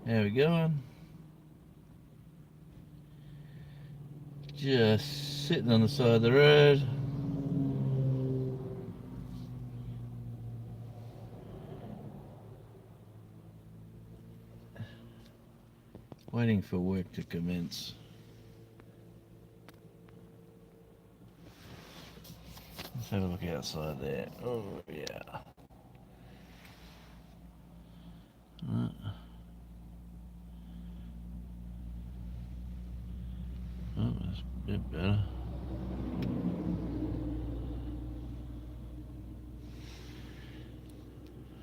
How we going? Just sitting on the side of the road. Waiting for work to commence. Let's have a look outside there. Oh, yeah. Oh, that's a bit better.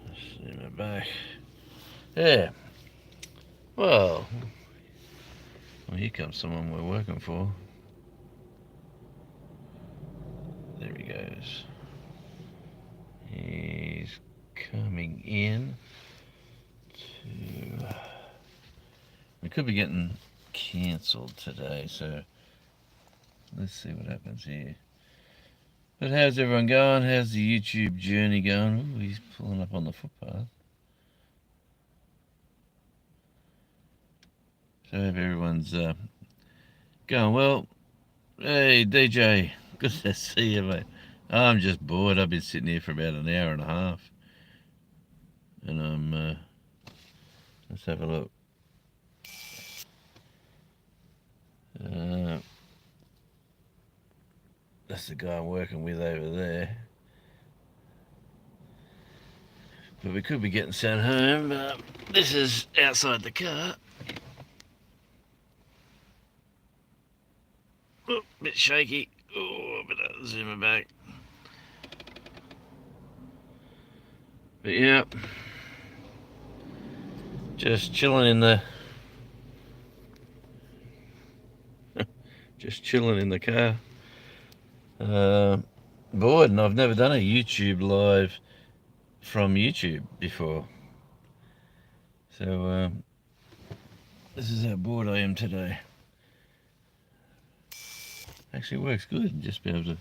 Let's see my back. Yeah. Well, here comes someone we're working for. There he goes. He's coming in to. We could be getting cancelled today, so let's see what happens here. But how's everyone going? How's the YouTube journey going? Ooh, he's pulling up on the footpath. So I hope everyone's going well. Hey, DJ. Good to see you, mate. I'm just bored. I've been sitting here for about an hour and a half. And let's have a look. That's the guy I'm working with over there. But we could be getting sent home. This is outside the car. Oh, bit shaky. Oh, I better zoom it back. But yeah, just chilling in the car. Bored, and I've never done a YouTube live from YouTube before. So this is how bored I am today. Actually works good. Just be able to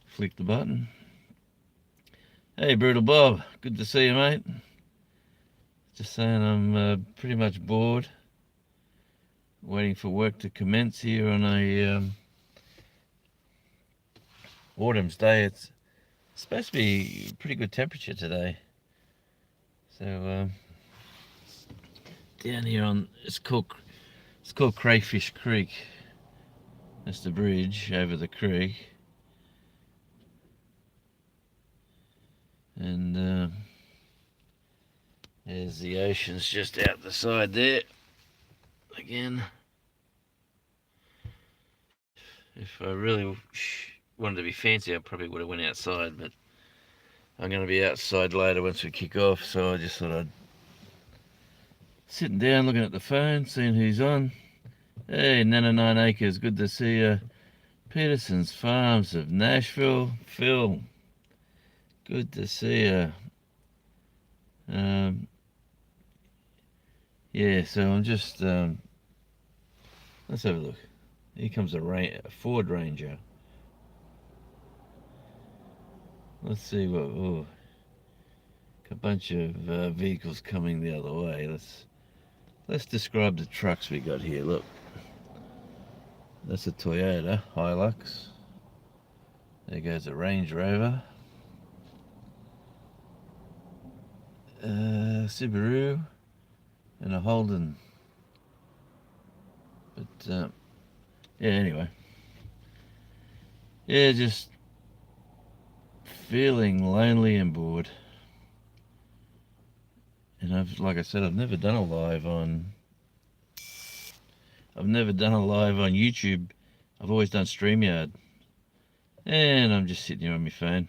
flick the button. Hey, Brutal Bob. Good to see you, mate. Just saying I'm pretty much bored. Waiting for work to commence here on a autumn's day. It's supposed to be pretty good temperature today. So down here on it's called Crayfish Creek. That's the bridge over the creek, and there's the ocean's just out the side there. Again, if I really wanted to be fancy, I probably would have went outside, but I'm going to be outside later once we kick off, so I just thought I'd sitting down looking at the phone, seeing who's on. Hey, Nana 9 Acres, good to see you. Peterson's Farms of Nashville, Phil, good to see you. Yeah, so I'm just let's have a look. Here comes a Ford Ranger. Let's see what. Oh, a bunch of vehicles coming the other way. Let's describe the trucks we got here. Look, that's a Toyota Hilux. There goes a Range Rover. Subaru and a Holden. But yeah, anyway. Yeah, just feeling lonely and bored. And like I said, I've never done a live on YouTube. I've always done StreamYard. And I'm just sitting here on my phone.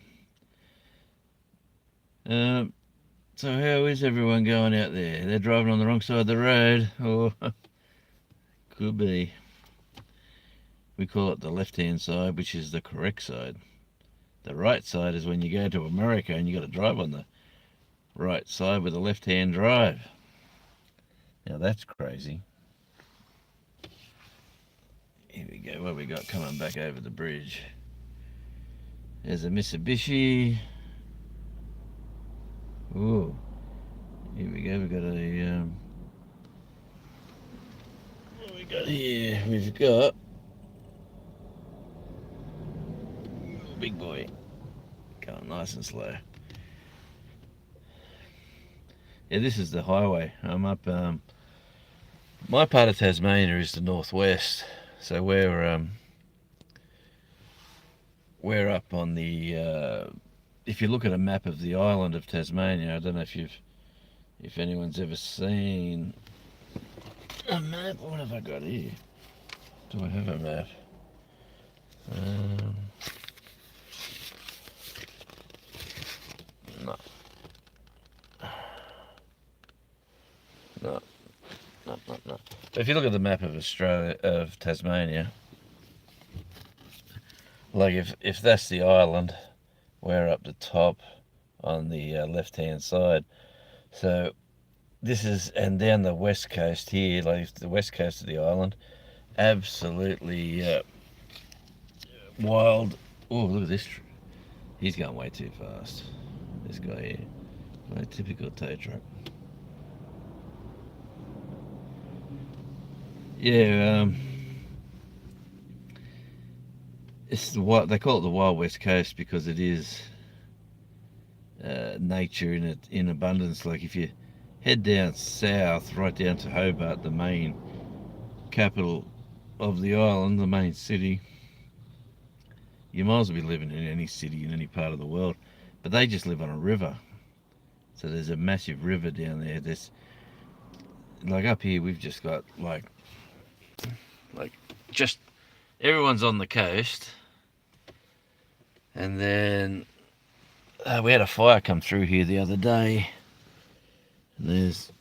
So how is everyone going out there? They're driving on the wrong side of the road, or could be. We call it the left-hand side, which is the correct side. The right side is when you go to America and you got to drive on the right side with a left-hand drive. Now that's crazy. Here we go. What we got coming back over the bridge? There's a Mitsubishi. Ooh, here we go. We got a got here? We've got big boy going nice and slow. Yeah, this is the highway. I'm up. My part of Tasmania is the northwest, so we're up on the. If you look at a map of the island of Tasmania, I don't know if anyone's ever seen a map. What have I got here? Do I have a map? Um, no. No. No. If you look at the map of Australia, of Tasmania, like if that's the island, we're up the top on the left-hand side. So this is, and down the west coast here, like the west coast of the island, absolutely wild. Oh, look at this. He's going way too fast. This guy here. Like typical tow truck. Yeah, it's what they call it, the Wild West Coast, because it is nature in abundance. Like if you head down south, right down to Hobart, the main capital of the island, the main city, you might as well be living in any city in any part of the world. But they just live on a river, so there's a massive river down there. There's, like up here, we've just got like just everyone's on the coast, and then we had a fire come through here the other day, and there's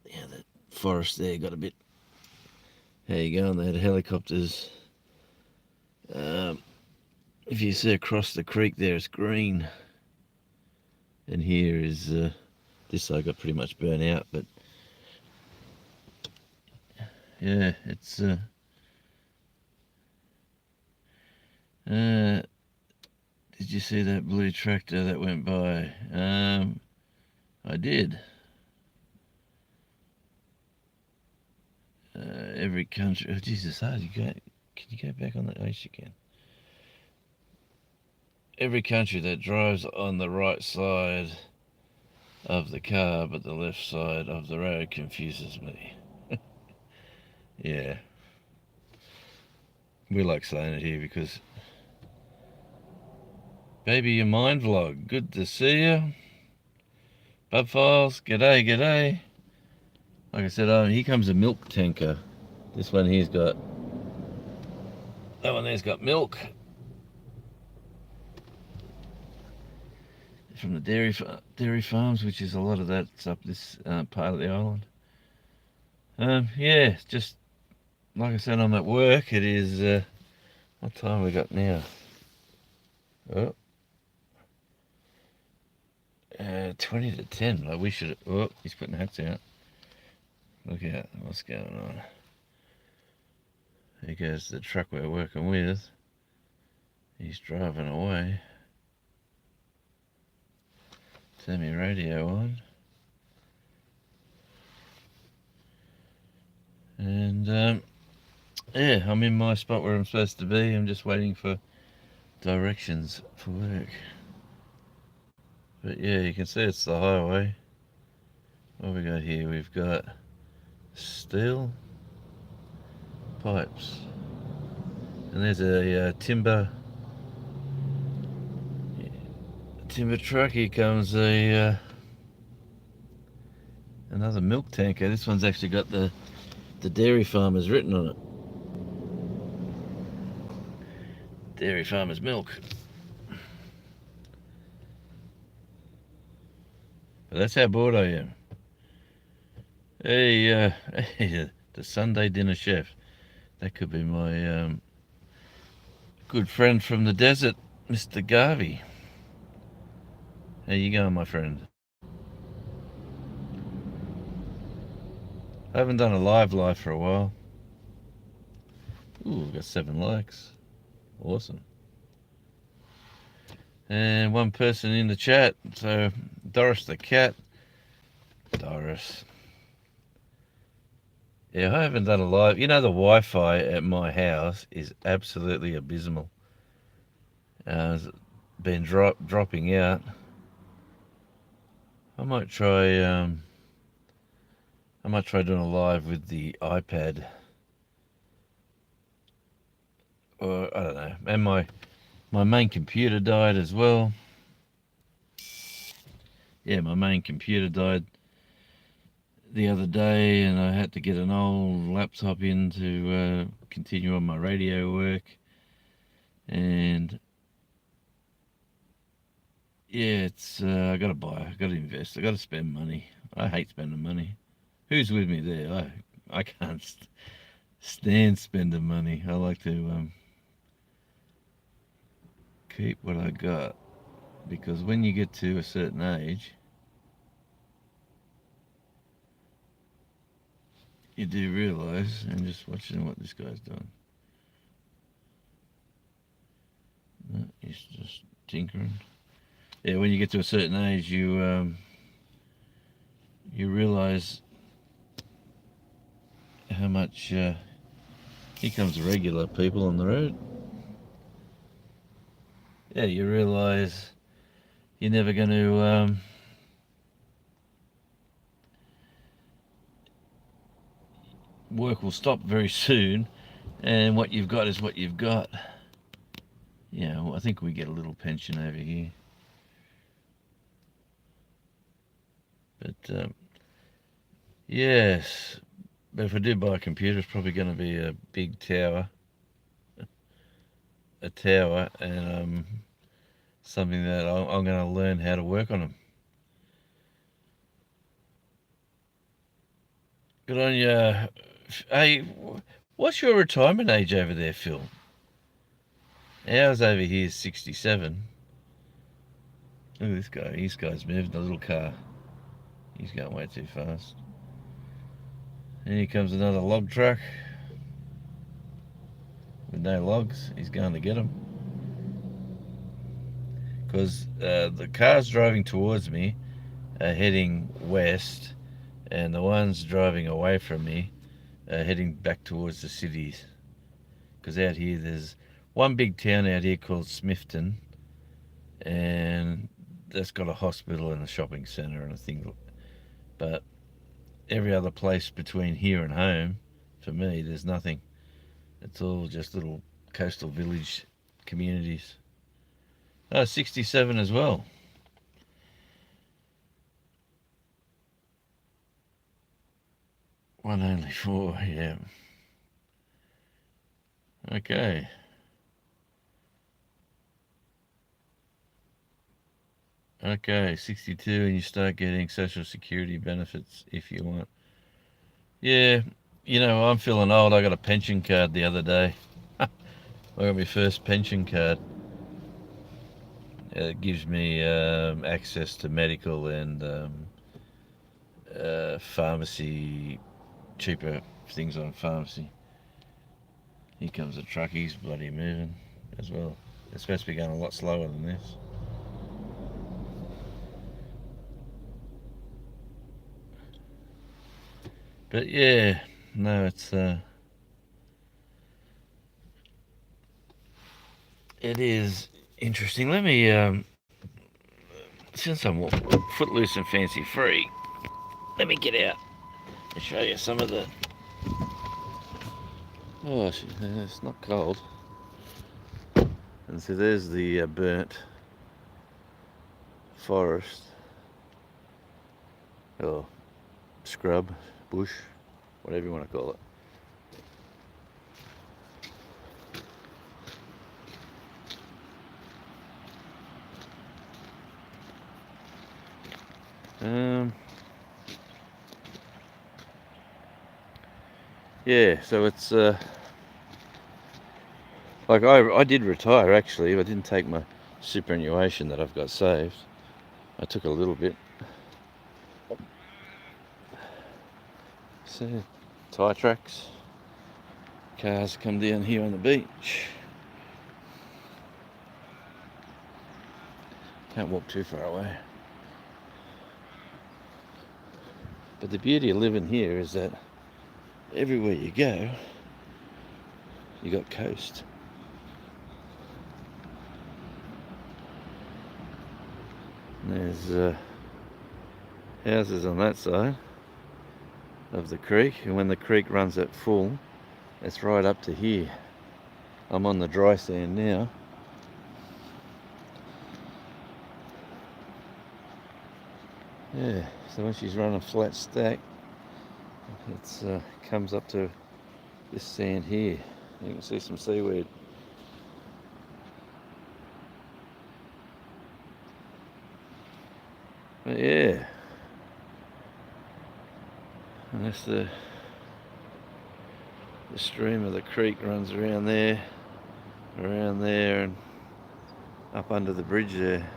the forest there got a bit. How you going? They had helicopters. If you see across the creek there, it's green, and here is this side got pretty much burnt out, but yeah, it's did you see that blue tractor that went by? I did. Every country. Oh, Jesus, how do you go? Can you go back on that? Oh, yes, you can. Every country that drives on the right side of the car but the left side of the road confuses me. Yeah. We like saying it here because, baby, your mind vlog. Good to see you. Bub Files, g'day. Like I said, here comes a milk tanker. This one here's got, that one there's got milk. From the dairy farms, which is a lot of that's up this part of the island. Yeah, just like I said, I'm at work. It is, what time we got now? Oh, 20 to 10. Like we should. Oh, he's putting hats out. Look out, what's going on? Here goes the truck we're working with. He's driving away. Turn my radio on. And yeah, I'm in my spot where I'm supposed to be. I'm just waiting for directions for work. But yeah, you can see it's the highway. What we got here? We've got steel pipes, and there's a timber truck. Here comes a another milk tanker. This one's actually got the dairy farmers written on it. Dairy farmers milk. But that's how bored I am. Hey, the Sunday dinner chef. That could be my good friend from the desert, Mr. Garvey. How you going, my friend? I haven't done a live for a while. Ooh, we've got 7 likes. Awesome. And 1 person in the chat. So, Doris the cat. Doris. Yeah, I haven't done a live. You know, the Wi-Fi at my house is absolutely abysmal. It's been dropping out. I might try. I might try doing a live with the iPad, or I don't know. And my main computer died as well. Yeah, my main computer died the other day, and I had to get an old laptop in to continue on my radio work. And yeah, it's I gotta buy, I gotta invest, I gotta spend money. I hate spending money. Who's with me there? I can't stand spending money. I like to keep what I got, because when you get to a certain age, you do realize. And just watching what this guy's doing. No, he's just tinkering. Yeah, when you get to a certain age, you realize how much. Here comes the regular people on the road. Yeah, you realize you're never going to. Work will stop very soon, and what you've got is what you've got. Yeah, well, I think we get a little pension over here. But yes, but if I do buy a computer, it's probably going to be a big tower, and something that I'm going to learn how to work on them. Good on you. Hey, what's your retirement age over there, Phil? Ours over here is 67. Look at this guy. This guy's moving a little car. He's going way too fast. And here comes another log truck with no logs. He's going to get them. Because the cars driving towards me are heading west, and the ones driving away from me are heading back towards the cities. Because out here, there's one big town out here called Smithton, and that's got a hospital and a shopping centre and a thing. But every other place between here and home, for me, there's nothing. It's all just little coastal village communities. Oh, 67 as well. 1 only 4, yeah. Okay. Okay, 62, and you start getting Social Security benefits if you want. Yeah, you know, I'm feeling old. I got a pension card the other day. I got my first pension card. It gives me access to medical and pharmacy, cheaper things on pharmacy. Here comes the truck. He's bloody moving as well. It's supposed to be going a lot slower than this. But yeah, no, it is interesting. Let me since I'm footloose and fancy free, let me get out and show you some of the. Oh, it's not cold. And so there's the burnt forest, or scrub, bush, whatever you want to call it. Yeah, so it's like I did retire actually. I didn't take my superannuation that I've got saved. I took a little bit. So, tyre tracks. Cars come down here on the beach. Can't walk too far away. But the beauty of living here is that everywhere you go, you got coast. And there's houses on that side of the creek, and when the creek runs at full, it's right up to here. I'm on the dry sand now. Yeah, so when she's running flat stack, it comes up to this sand here. You can see some seaweed. But yeah, unless the stream of the creek runs around there, and up under the bridge there.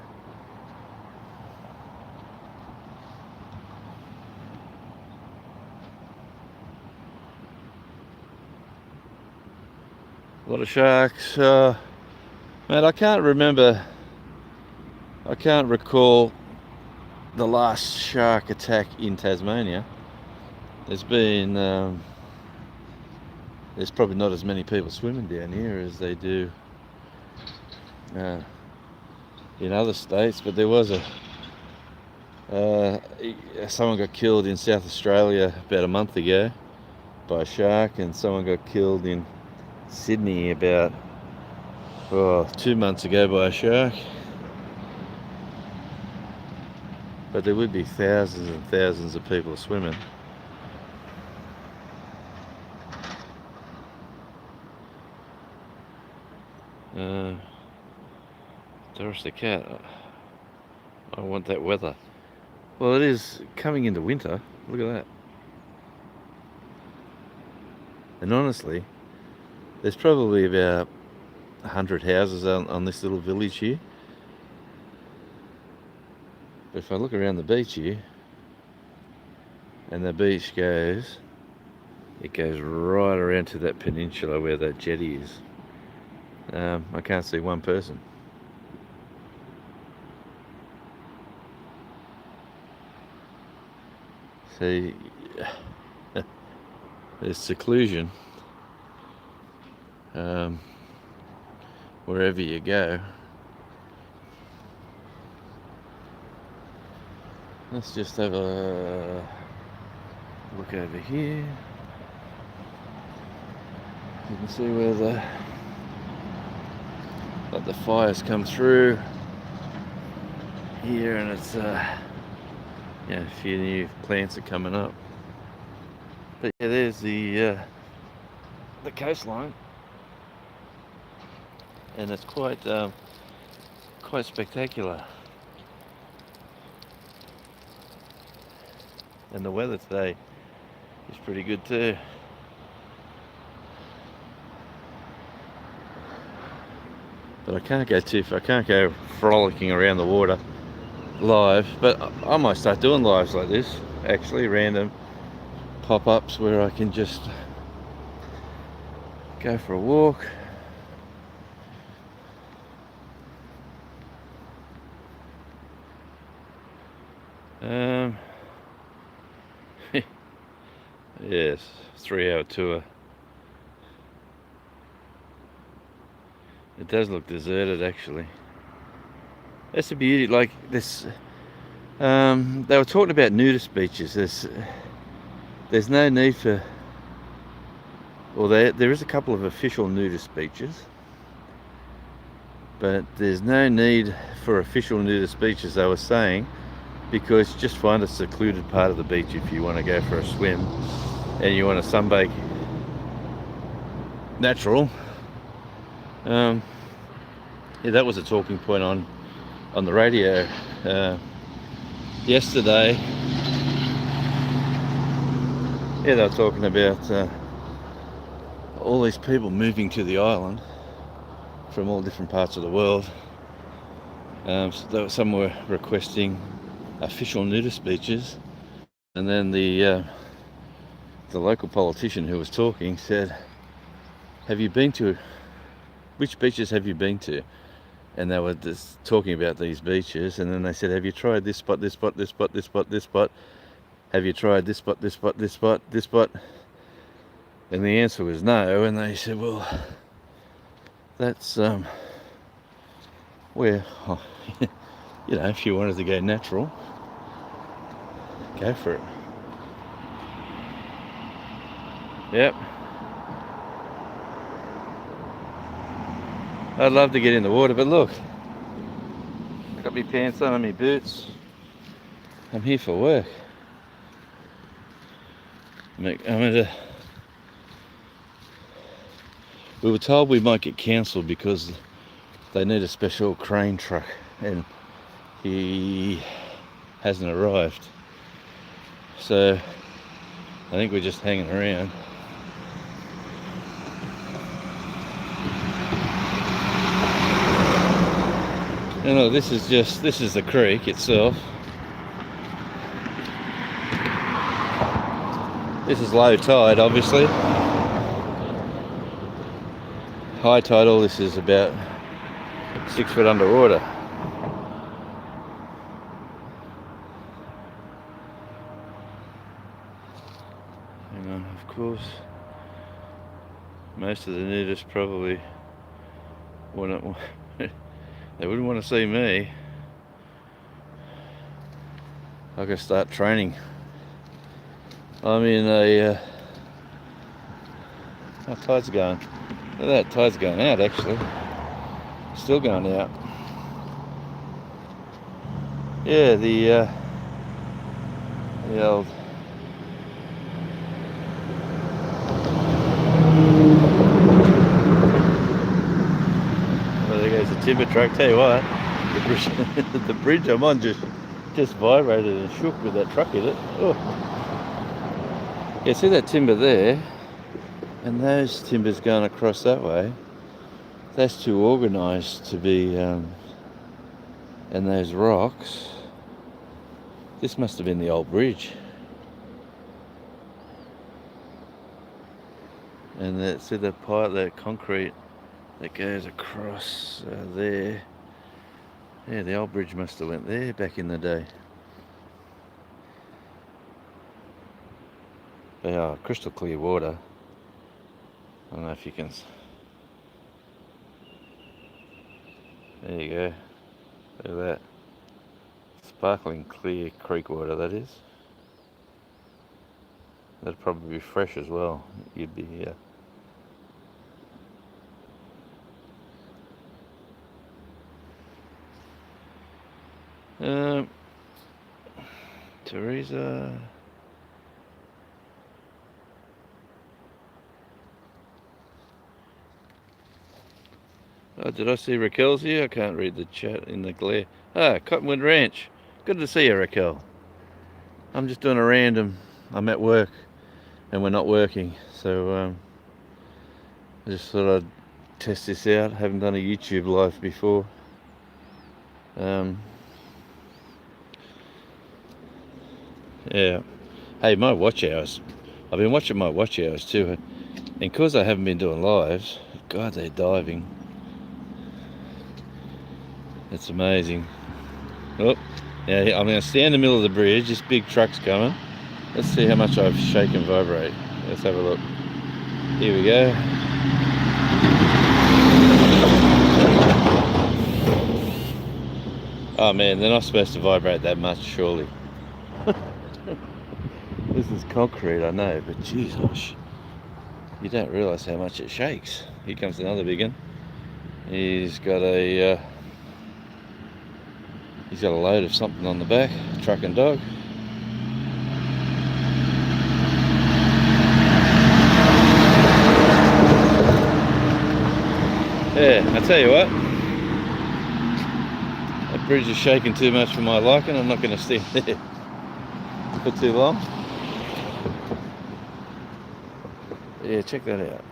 A lot of sharks. Man, I can't recall the last shark attack in Tasmania. There's probably not as many people swimming down here as they do in other states, but there was someone got killed in South Australia about a month ago by a shark, and someone got killed in Sydney about 2 months ago by a shark. But there would be thousands and thousands of people swimming. Doris the cat. I want that weather. Well, it is coming into winter. Look at that. And honestly, there's probably about 100 houses on this little village here. But if I look around the beach here, and the beach it goes right around to that peninsula where that jetty is. I can't see one person. See, there's seclusion wherever you go. Let's just have a look over here. You can see where the fires come through here, and it's a few new plants are coming up. But yeah, there's the coastline, and it's quite spectacular. And the weather today is pretty good too. But I can't go too far. I can't go frolicking around the water live. But I might start doing lives like this. Actually, random pop-ups where I can just go for a walk. Yes, 3-hour tour. It does look deserted, actually. That's the beauty. Like this, they were talking about nudist beaches. There's no need for. Well, there is a couple of official nudist beaches, but there's no need for official nudist beaches, they were saying, because just find a secluded part of the beach if you want to go for a swim and you want to sunbake natural. Yeah, that was a talking point on the radio yesterday. Yeah, they were talking about all these people moving to the island from all different parts of the world. So some were requesting official nudist beaches, and then the local politician who was talking said, which beaches have you been to? And they were just talking about these beaches, and then they said, have you tried this spot, this spot, this spot, this spot, this spot? Have you tried this spot, this spot, this spot, this spot? And the answer was no, and they said, well, that's where, oh, you know, if you wanted to go natural, go for it. Yep. I'd love to get in the water, but look, I've got my pants on and my boots. I'm here for work. We were told we might get cancelled because they need a special crane truck and he hasn't arrived. So I think we're just hanging around. And look, this is the creek itself. This is low tide, obviously. High tide, all this is about 6 foot underwater. Hang on, of course, most of the nudists probably wouldn't, they wouldn't want to see me. I could start training. I'm in a, oh, tide's going. Look at that, tide's going out actually. Still going out. Yeah, the old well, there goes the timber truck. Tell you what, the bridge I'm on just vibrated and shook with that truck in it. Oh. Yeah, see that timber there, and those timbers going across that way. That's too organised to be, and those rocks. This must have been the old bridge. And see the pipe, that concrete that goes across there. Yeah, the old bridge must have went there back in the day. They are crystal clear water. I don't know if you can. There you go. Look at that. Sparkling clear creek water, that is. That'd probably be fresh as well. You'd be here. Teresa. Oh, did I see Raquel's here? I can't read the chat in the glare. Ah, Cottonwood Ranch. Good to see you, Raquel. I'm just doing a random. I'm at work and we're not working, so I just thought I'd test this out. I haven't done a YouTube live before. Yeah. Hey, my watch hours. I've been watching my watch hours too, and because I haven't been doing lives, God, they're diving. It's amazing. Oh, yeah, I'm going to stand in the middle of the bridge. This big truck's coming. Let's see how much I've shake and vibrate. Let's have a look. Here we go. Oh man, they're not supposed to vibrate that much, surely. This is concrete, I know, but geez, you don't realise how much it shakes. Here comes another big one. He's got a load of something on the back, truck and dog. Yeah, I tell you what, that bridge is shaking too much for my liking. I'm not going to stand there for too long. Yeah, check that out.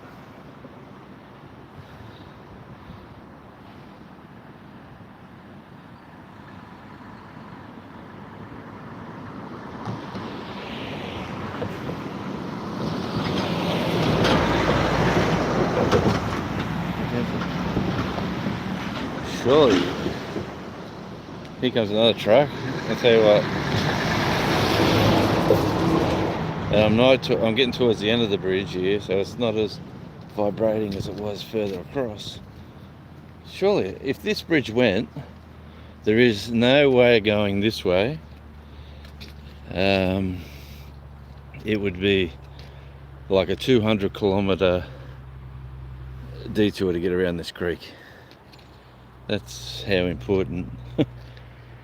Surely. Here comes another truck. I'll tell you what. I'm getting towards the end of the bridge here, so it's not as vibrating as it was further across. Surely, if this bridge went, there is no way going this way. It would be like a 200-kilometre detour to get around this creek. That's how important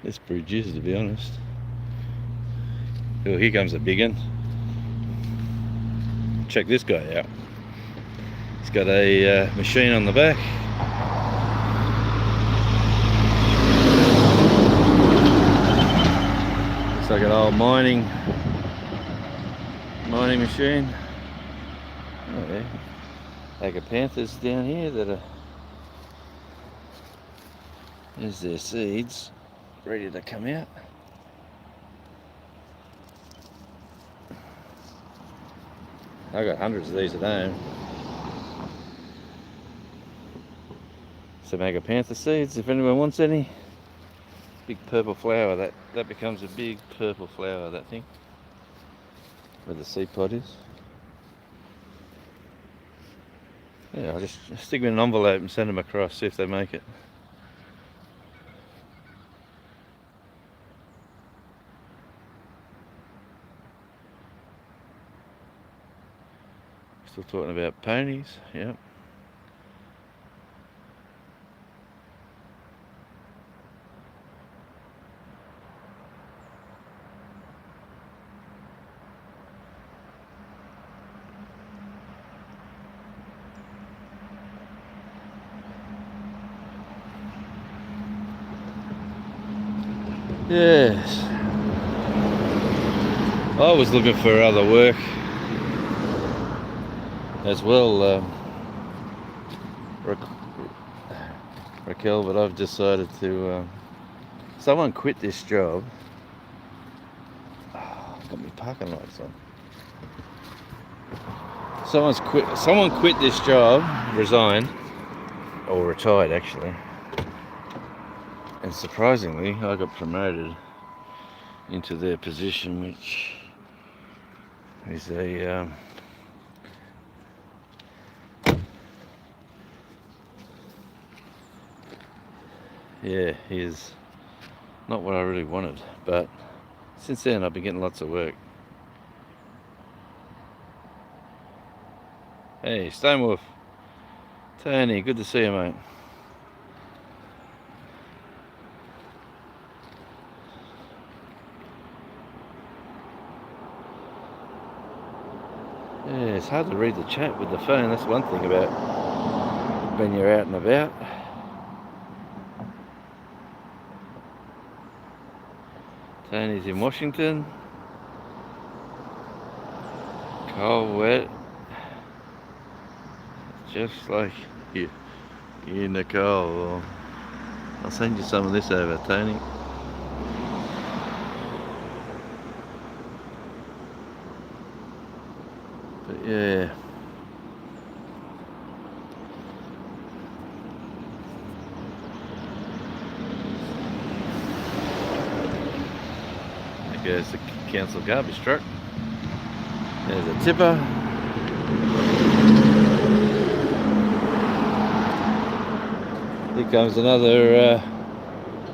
this bridge is, to be honest. Oh, here comes a big one. Check this guy out. He's got a machine on the back. Looks like an old mining machine. Oh yeah. Agapanthus down here that are, there's their seeds ready to come out. I've got hundreds of these at home. Some Agapanthus seeds, if anyone wants any. Big purple flower, that becomes a big purple flower, that thing, where the seed pod is. Yeah, I'll just stick them in an envelope and send them across, see if they make it. Still talking about ponies, yep. Yes. I was looking for other work as well, Raquel, but I've decided to. Someone quit this job. Oh, I've got my parking lights on. Someone quit this job, resigned, or retired actually. And surprisingly, I got promoted into their position, which is a yeah, is not what I really wanted, but since then I've been getting lots of work. Hey, Stonewolf, Tony, good to see you, mate. Yeah, it's hard to read the chat with the phone. That's one thing about when you're out and about. Tony's in Washington. Cold, wet. Just like you, Nicole. Well, I'll send you some of this over, Tony. But yeah. There goes the council garbage truck. There's a tipper. Here comes another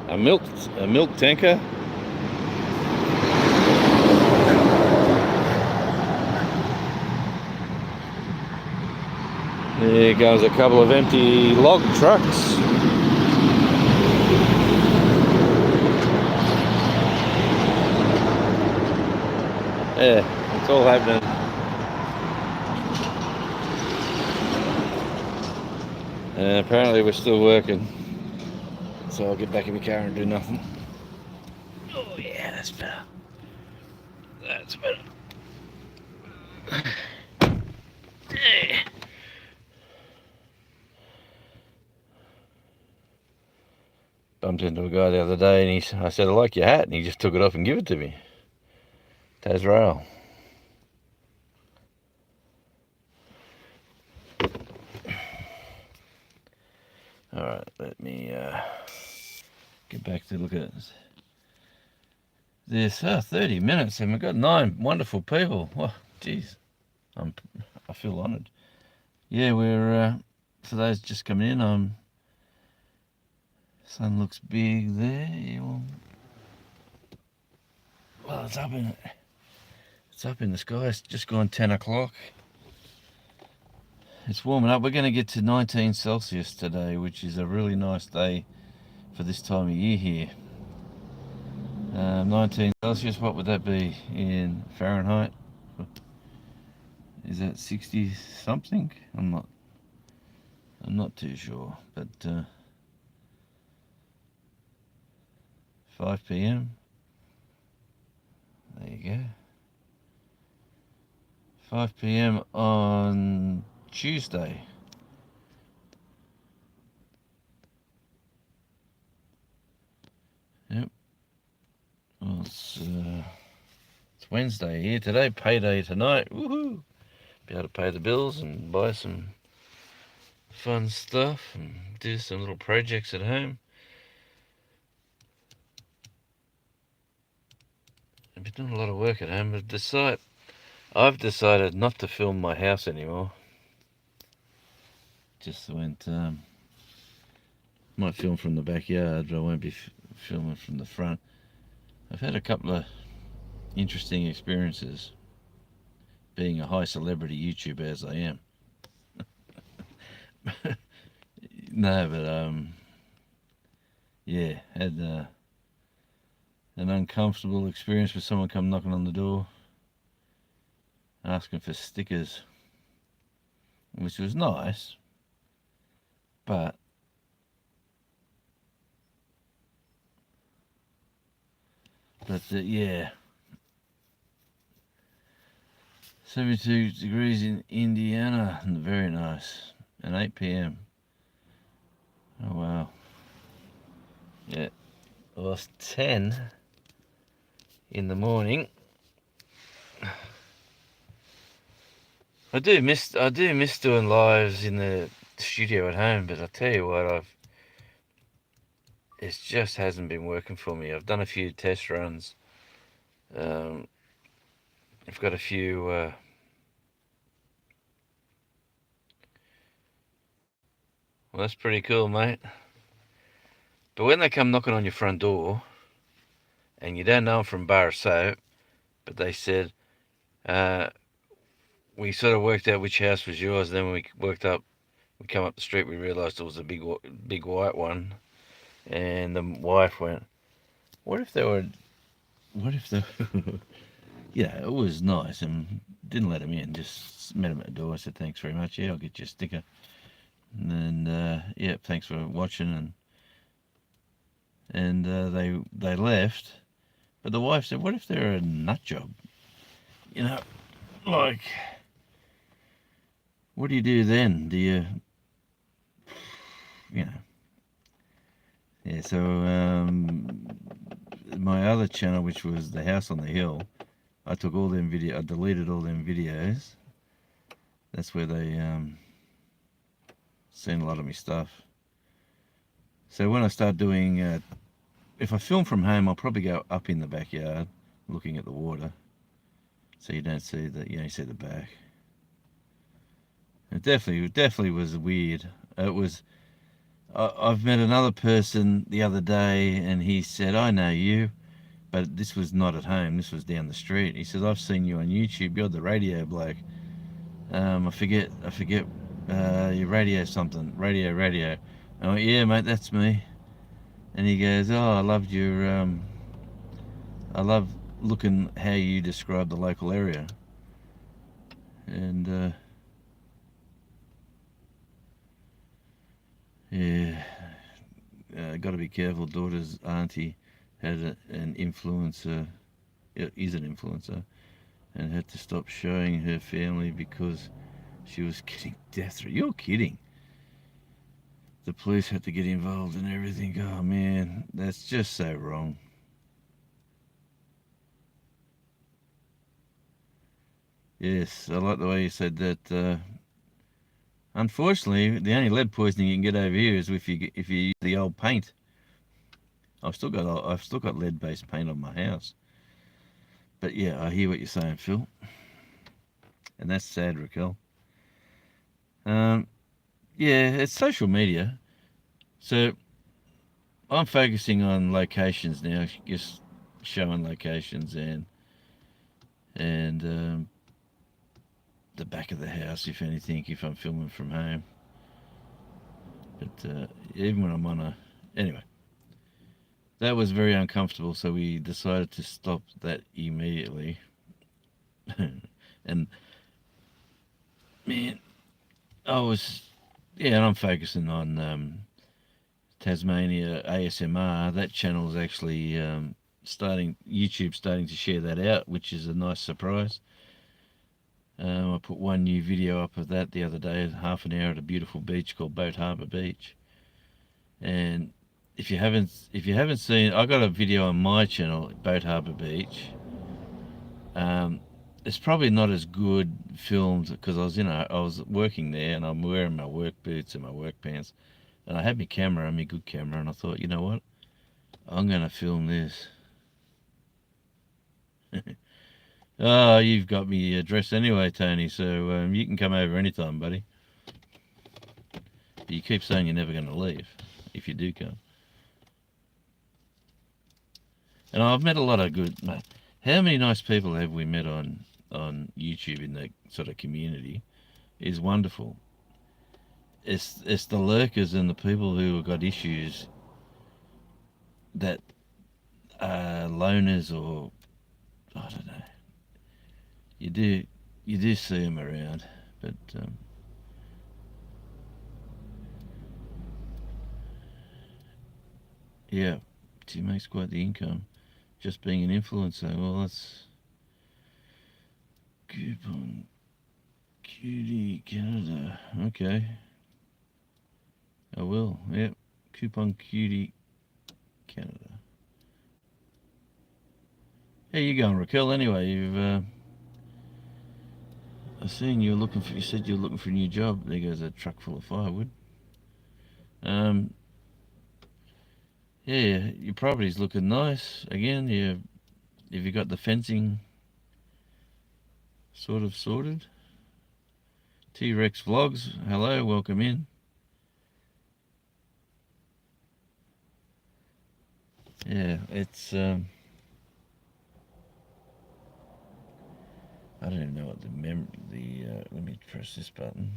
a milk tanker. There goes a couple of empty log trucks. Yeah, it's all happening. And apparently we're still working. So I'll get back in my car and do nothing. Oh yeah, that's better. That's better. Yeah. Bumped into a guy the other day and I said, I like your hat, and he just took it off and gave it to me. Tasrael. Alright, let me get back to look at this. 30 minutes and we've got 9 wonderful people. Well, Jeez, I feel honoured. Yeah, we're for those just coming in. Sun looks big there. Well, it's up in the sky. It's just gone 10 o'clock. It's warming up. We're going to get to 19 Celsius today, which is a really nice day for this time of year here. 19 Celsius, what would that be in Fahrenheit? Is that 60 something? I'm not too sure, but 5 p.m. There you go. 5 p.m. on Tuesday. Yep. Well, it's Wednesday here today. Payday tonight. Woohoo! Be able to pay the bills and buy some fun stuff and do some little projects at home. I've been doing a lot of work at home, but I've decided not to film my house anymore. Just went, might film from the backyard, but I won't be filming from the front. I've had a couple of interesting experiences being a high celebrity YouTuber as I am. No, but yeah, had an uncomfortable experience with someone come knocking on the door asking for stickers, which was nice, but yeah, 72 degrees in Indiana, very nice, and 8 p.m. Oh wow, yeah, I lost 10 in the morning. I do miss doing lives in the studio at home, but I tell you what, it just hasn't been working for me. I've done a few test runs. I've got a few well, that's pretty cool, mate. But when they come knocking on your front door and you don't know them from bar of soap, but they said, we sort of worked out which house was yours. Then when we come up the street, we realised it was a big white one. And the wife went, what if they were, yeah, it was nice, and didn't let him in, just met him at the door. I said, thanks very much, yeah, I'll get you a sticker. And yeah, thanks for watching, and they left. But the wife said, what if they're a nut job? You know, like, what do you do then? Do you know? Yeah, so my other channel, which was The House on the Hill, I took all them I deleted all them videos. That's where they seen a lot of my stuff. So when I start doing, if I film from home, I'll probably go up in the backyard, looking at the water, so you don't see you only see the back. It definitely was weird. It was. I've met another person the other day, and he said, I know you, but this was not at home, this was down the street. He says, I've seen you on YouTube, you're the radio bloke. I forget your radio something, radio. I went, yeah mate, that's me. And he goes, oh, I loved your, I love looking how you describe the local area. And yeah, got to be careful. Daughter's auntie had an influencer, is an influencer, and had to stop showing her family because she was getting death threats. You're kidding. The police had to get involved and everything. Oh man, that's just so wrong. Yes, I like the way you said that. Unfortunately, the only lead poisoning you can get over here is if you use the old paint. I've still got lead-based paint on my house. But yeah, I hear what you're saying, Phil. And that's sad, Raquel. Um, yeah, it's social media. So I'm focusing on locations now, just showing locations and the back of the house, if anything, if I'm filming from home. But even when I'm on a... Anyway, that was very uncomfortable, so we decided to stop that immediately. And, man, I was... Yeah, and I'm focusing on Tasmania ASMR. That channel is actually YouTube's starting to share that out, which is a nice surprise. I put one new video up of that the other day, half an hour at a beautiful beach called Boat Harbour Beach. And if you haven't seen, I got a video on my channel, Boat Harbour Beach. It's probably not as good filmed because I was working there and I'm wearing my work boots and my work pants, and I had my camera, my good camera, and I thought, you know what, I'm gonna film this. Oh, you've got me address anyway, Tony, so you can come over anytime, buddy. But you keep saying you're never going to leave if you do come. And I've met a lot of good... How many nice people have we met on YouTube in that sort of community? Is wonderful. It's the lurkers and the people who have got issues that are loners, or I don't know. You do see them around, but yeah, she makes quite the income just being an influencer. Well, that's Coupon Cutie Canada. Okay, I will. Yep, Coupon Cutie Canada. How you going, Raquel? Anyway, I seen you were looking for. You said you were looking for a new job. There goes a truck full of firewood. Um, yeah, your property's looking nice. Again, have you got the fencing sort of sorted? T-Rex Vlogs, hello, welcome in. Yeah, it's I don't even know what let me press this button.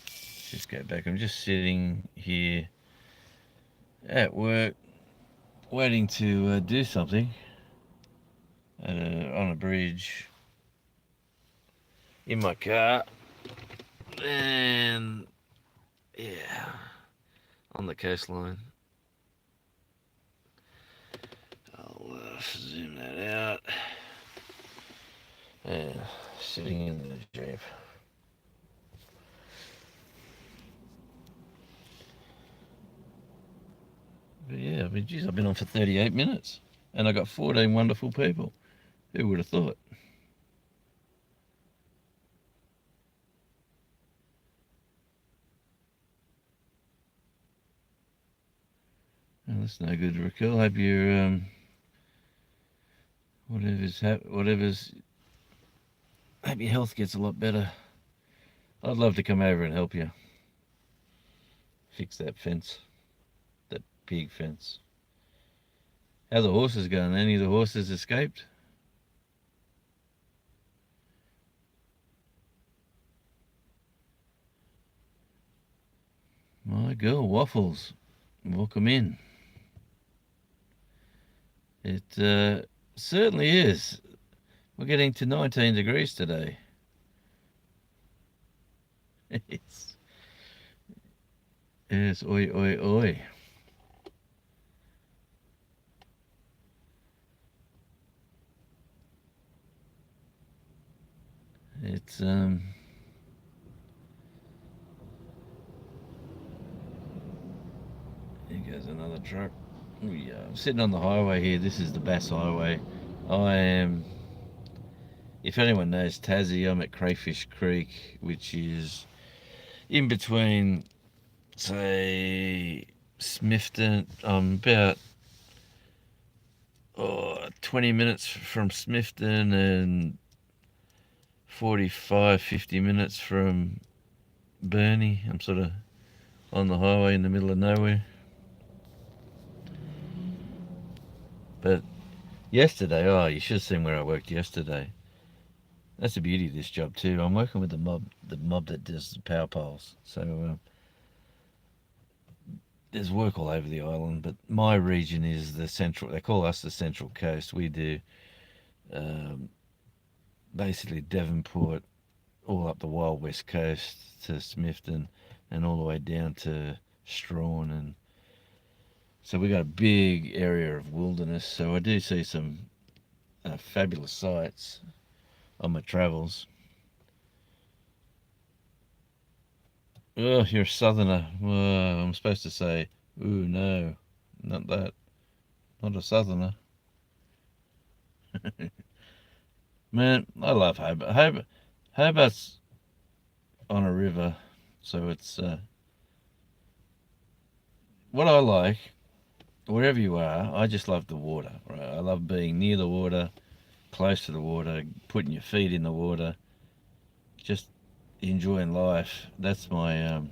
Just go back. I'm just sitting here at work, waiting to do something on a bridge in my car, and yeah, on the coastline. I'll zoom that out. Yeah, sitting in the Jeep. But yeah, I mean, geez, I've been on for 38 minutes, and I got 14 wonderful people. Who would have thought? Well, that's no good, Raquel. Hope your whatever's. Hope your health gets a lot better. I'd love to come over and help you fix that fence, that pig fence. How the horses going? Any of the horses escaped? My girl, Waffles, welcome in. It certainly is. We're getting to 19 degrees today. Yes, oi, oi, oi. It's Here goes another truck. I'm sitting on the highway here. This is the Bass Highway. I am, if anyone knows Tassie, I'm at Crayfish Creek, which is in between, say, Smithton. I'm about 20 minutes from Smithton and 45, 50 minutes from Burnie. I'm sort of on the highway in the middle of nowhere. But yesterday, oh, you should have seen where I worked yesterday. That's the beauty of this job too. I'm working with the mob that does the power poles. So there's work all over the island, but my region is the central. They call us the Central Coast. We do um, basically Devonport, all up the wild west coast to Smithton, and all the way down to Strawn, and so we got a big area of wilderness. So I do see some fabulous sights on my travels. Oh, you're a southerner. Well, I'm supposed to say, ooh, no, not that. Not a southerner. Man, I love Hobart. Hobart's on a river, so it's what I like. Wherever you are, I just love the water. Right? I love being near the water, close to the water, putting your feet in the water, just enjoying life. That's my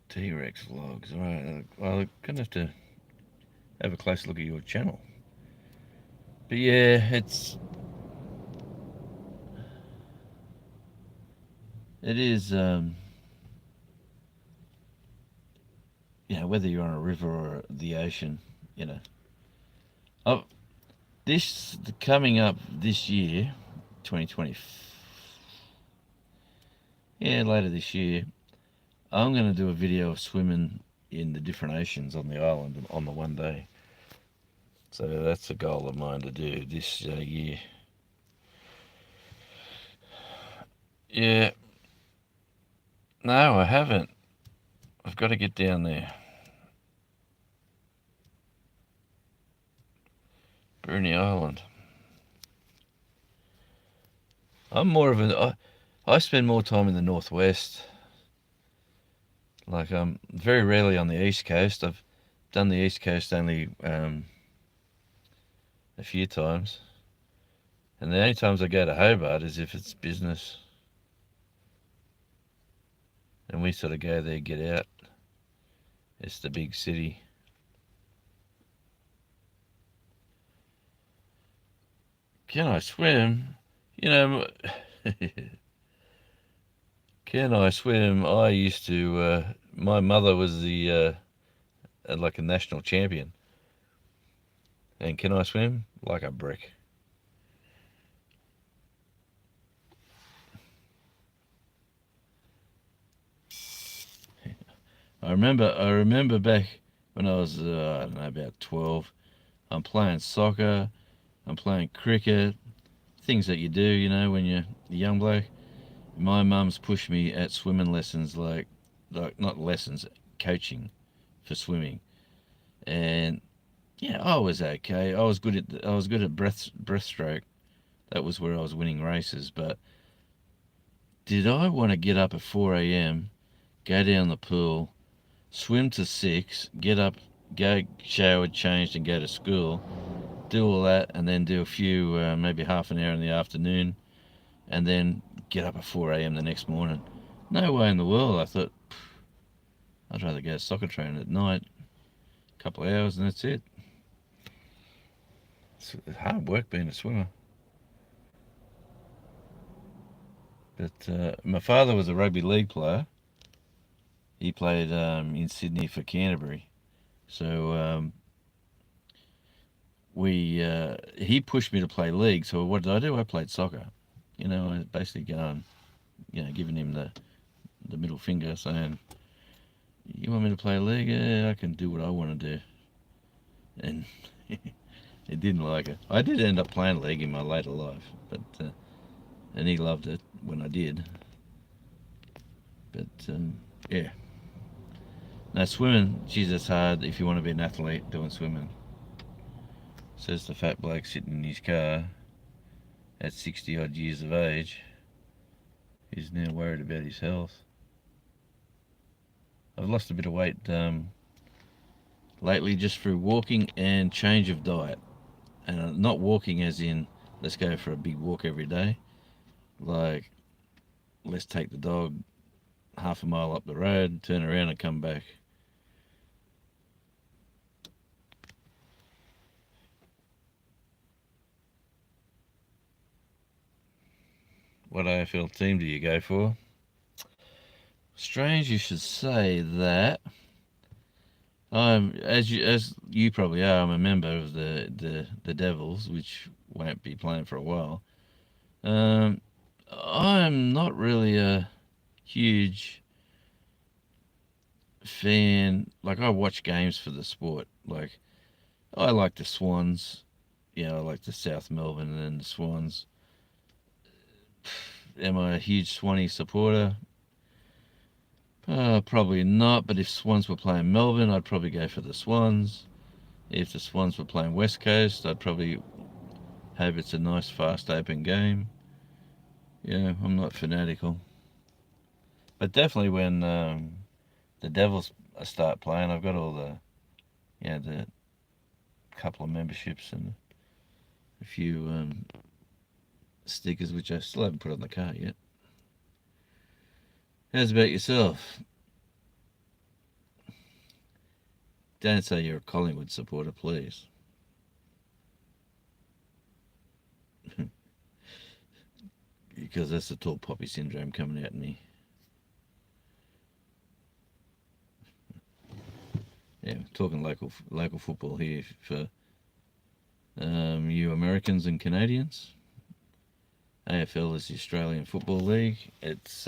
T-Rex vlogs. All right, well, I'm gonna have to have a close look at your channel. But yeah, it is whether you're on a river or the ocean, you know. Oh, this coming up this year, 2020. Yeah, later this year, I'm going to do a video of swimming in the different oceans on the island on the one day. So that's a goal of mine to do this year. Yeah. No, I haven't. I've got to get down there. Bruny Island. I'm more of I spend more time in the northwest. Like I'm very rarely on the east coast. I've done the east coast only a few times, and the only times I go to Hobart is if it's business, and we sort of go there, get out. It's the big city. Can I swim? You know, can I swim? I used to. My mother was the like a national champion. And can I swim? Like a brick. I remember back when I was I don't know, about 12. I'm playing soccer. I'm playing cricket. Things that you do, you know, when you're a young bloke. My mum's pushed me at swimming lessons, like not lessons, coaching for swimming, and yeah, I was okay. I was good at breaststroke. That was where I was winning races. But did I want to get up at 4 a.m., go down the pool, swim to 6, get up, go shower, changed, and go to school, do all that, and then do a few, maybe half an hour in the afternoon, and then get up at 4 a.m. the next morning? No way in the world. I thought, I'd rather go soccer training at night, a couple of hours, and that's it. It's hard work being a swimmer. But my father was a rugby league player. He played in Sydney for Canterbury. So he pushed me to play league. So what did I do? I played soccer. You know, I basically going, giving him the middle finger, saying, "You want me to play league? Yeah, I can do what I want to do." And he didn't like it. I did end up playing league in my later life, but and he loved it when I did. But yeah. Now swimming, geez, it's hard if you want to be an athlete doing swimming. Says the fat bloke sitting in his car at 60 odd years of age. He's now worried about his health. I've lost a bit of weight lately just through walking and change of diet. and not walking as in let's go for a big walk every day. Like, let's take the dog half a mile up the road, turn around and come back. What AFL team do you go for? Strange you should say that. As you probably are, I'm a member of the Devils, which won't be playing for a while. Um, I'm not really a huge fan. Like, I watch games for the sport. Like, I like the Swans. Yeah, I like the South Melbourne and the Swans. Am I a huge Swanee supporter? Probably not. But if Swans were playing Melbourne, I'd probably go for the Swans. If the Swans were playing West Coast, I'd probably hope it's a nice, fast, open game. Yeah, I'm not fanatical. But definitely when the Devils start playing, I've got all the couple of memberships and a few stickers, which I still haven't put on the car yet. How's about yourself? Don't say you're a Collingwood supporter, please. Because that's the tall poppy syndrome coming out in me. Yeah, talking local football here for you Americans and Canadians. AFL is the Australian Football League. It's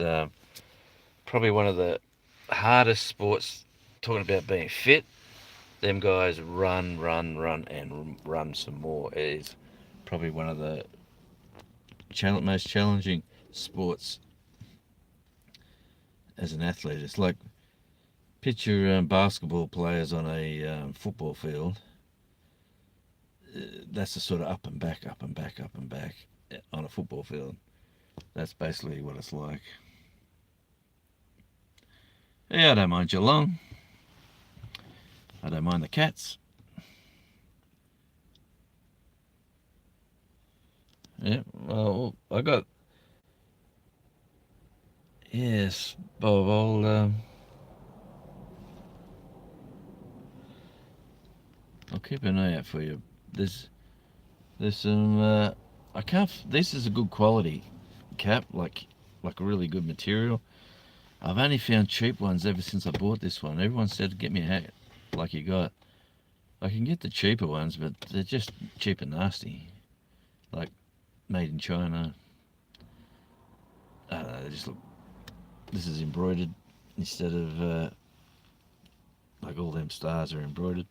probably one of the hardest sports. Talking about being fit, them guys run, and run some more. It is probably one of the most challenging sports as an athlete. It's like picture basketball players on a football field. That's the sort of up and back, up and back, up and back on a football field. That's basically what it's like. Yeah, I don't mind Geelong. I don't mind the Cats. Yeah, well, I got. Yes, Bob, I'll keep an eye out for you. There's some. I can't. This is a good quality cap, like a really good material. I've only found cheap ones ever since I bought this one. Everyone said get me a hat like you got. I can get the cheaper ones, but they're just cheap and nasty. Like made in China. I don't know, they just look. This is embroidered instead of like all them stars are embroidered.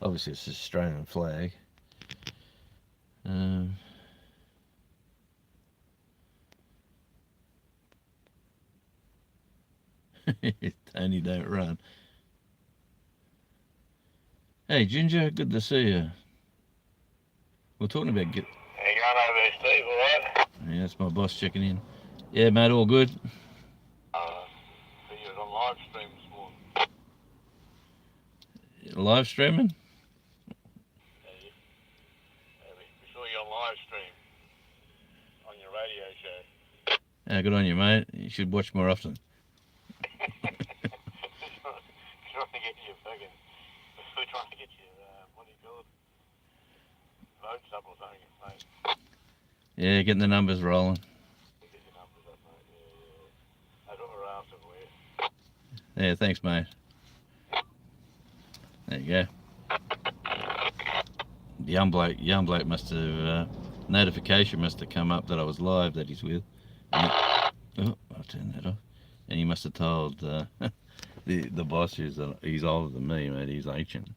Obviously, it's the Australian flag. Um, Tony, don't run. Hey, Ginger, good to see you. We're talking about get. How you going over there, Steve? All right? Yeah, that's my boss checking in. Yeah, mate, all good. So you was on live stream this morning. Live streaming? We saw you on live stream on your radio show. Yeah, good on you, mate. You should watch more often. Trying to get you fucking. We're trying to get you. What do you call it? Votes up or something, mate. Yeah, getting the numbers rolling. Get your numbers up, mate. Yeah. That's what we're after for you. Yeah, thanks, mate. There you go. The young bloke must have notification must have come up that I was live that he's with. Oh, I'll turn that off. And he must have told the boss he's older than me, mate. He's ancient.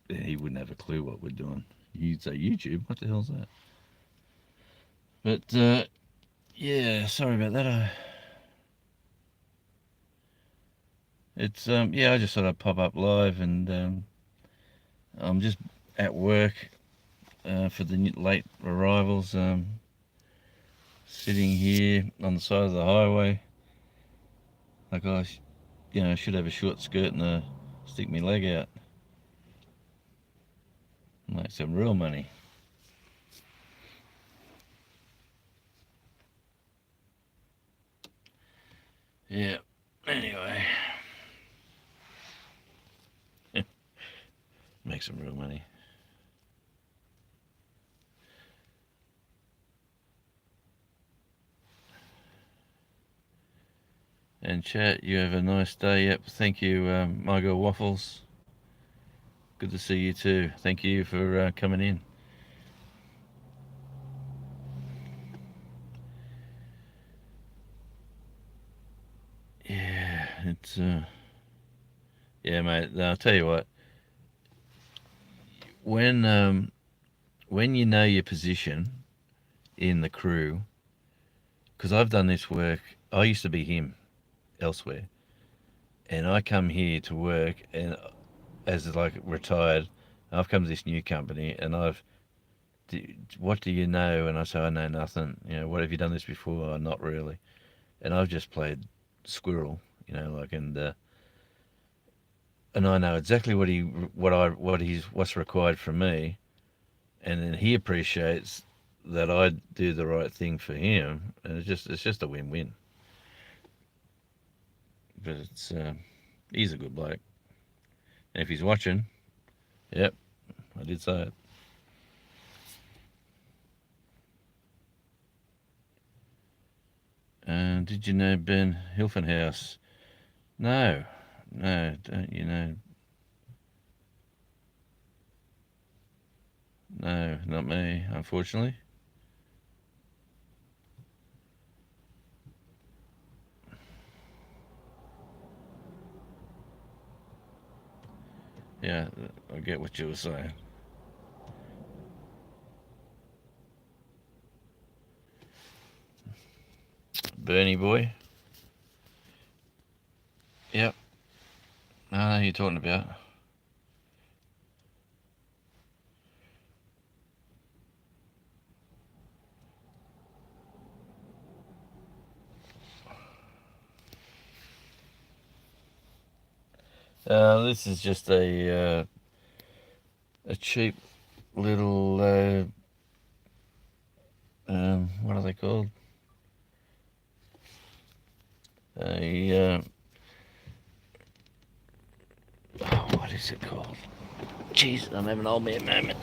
He wouldn't have a clue what we're doing. You'd say YouTube. What the hell's that? But yeah, sorry about that. It's yeah, I just thought I'd pop up live, and I'm just at work for the late arrivals. Sitting here on the side of the highway, like I should have a short skirt and stick my leg out. Make some real money. Yeah. Anyway. Make some real money. And chat, you have a nice day. Yep. Thank you, My Girl Waffles. Good to see you too. Thank you for coming in. Yeah, it's yeah, mate. I'll tell you what. When you know your position in the crew, because I've done this work. I used to be him elsewhere, and I come here to work, and as like retired, I've come to this new company, and what do you know? And I say I know nothing. What have you done this before? Oh, not really. And I've just played squirrel, and I know exactly what's required from me, and then he appreciates that I do the right thing for him, and it's just a win-win. But he's a good bloke, and if he's watching, yep, I did say it. Did you know Ben Hilfenhaus? No, don't you know? No, not me, unfortunately. Yeah, I get what you were saying. Bernie boy? Yep. I know who you're talking about. This is just a cheap little what are they called? What is it called? Jeez, I'm having an old man moment.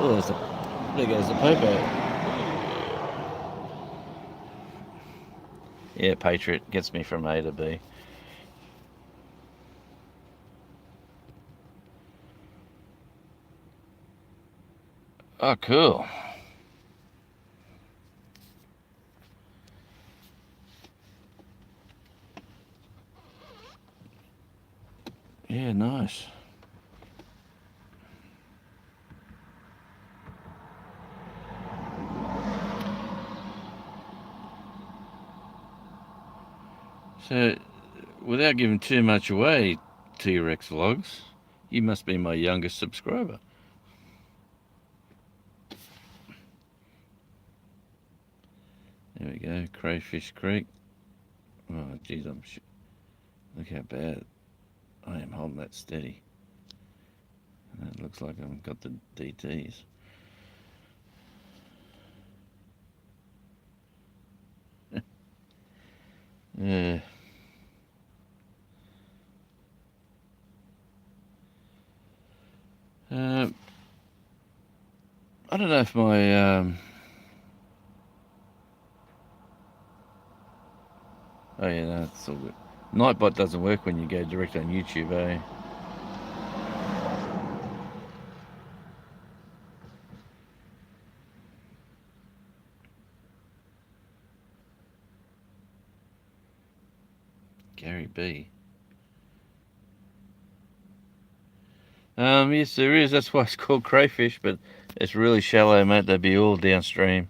Oh, there goes the popo. Yeah, Patriot gets me from A to B. Oh, cool. Yeah, nice. So, without giving too much away, T-Rex Vlogs, you must be my youngest subscriber. There we go, Crayfish Creek. Oh, geez, look how bad I am holding that steady. It looks like I've got the DTs. Yeah. I don't know if my oh yeah, no, it's all good. Nightbot doesn't work when you go direct on YouTube, eh? Gary B. Yes, there is. That's why it's called crayfish, but it's really shallow, mate. They'd be all downstream.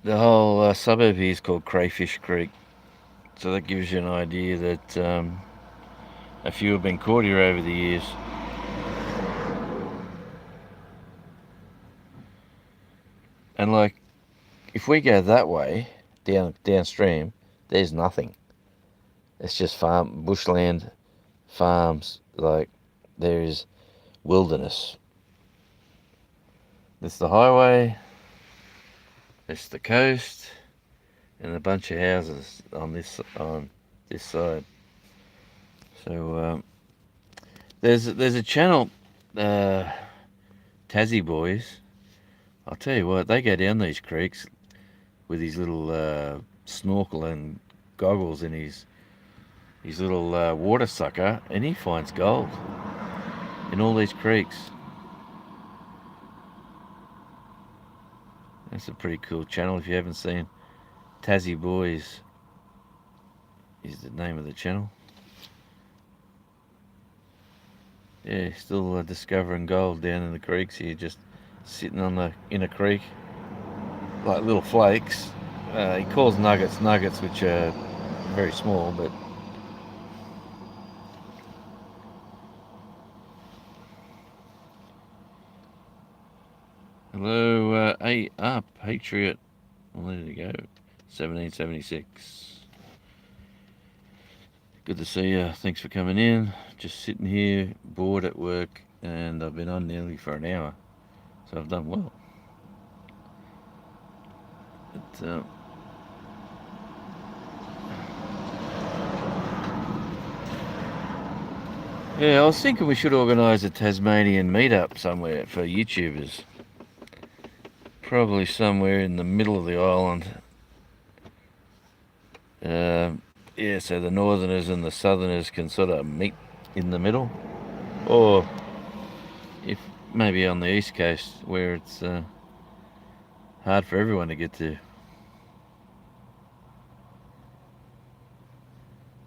The whole suburb here is called Crayfish Creek, so that gives you an idea that a few have been caught here over the years. And like, if we go that way, downstream, there's nothing. It's just bushland, farms. Like, there is wilderness. This is the highway. This is the coast, and a bunch of houses on this side. So there's a channel, Tassie Boys. I'll tell you what, they go down these creeks with his little snorkel and goggles and his little water sucker, and he finds gold in all these creeks. That's a pretty cool channel. If you haven't seen, Tassie Boys is the name of the channel. Yeah, still discovering gold down in the creeks here, just sitting in a creek, like little flakes. He calls nuggets, which are very small, but hello, Patriot. Well, there you go, 1776. Good to see you. Thanks for coming in. Just sitting here, bored at work, and I've been on nearly for an hour, so I've done well. But, yeah, I was thinking we should organise a Tasmanian meetup somewhere for YouTubers. Probably somewhere in the middle of the island. Yeah, so the northerners and the southerners can sort of meet in the middle. Or if maybe on the east coast where it's hard for everyone to get to.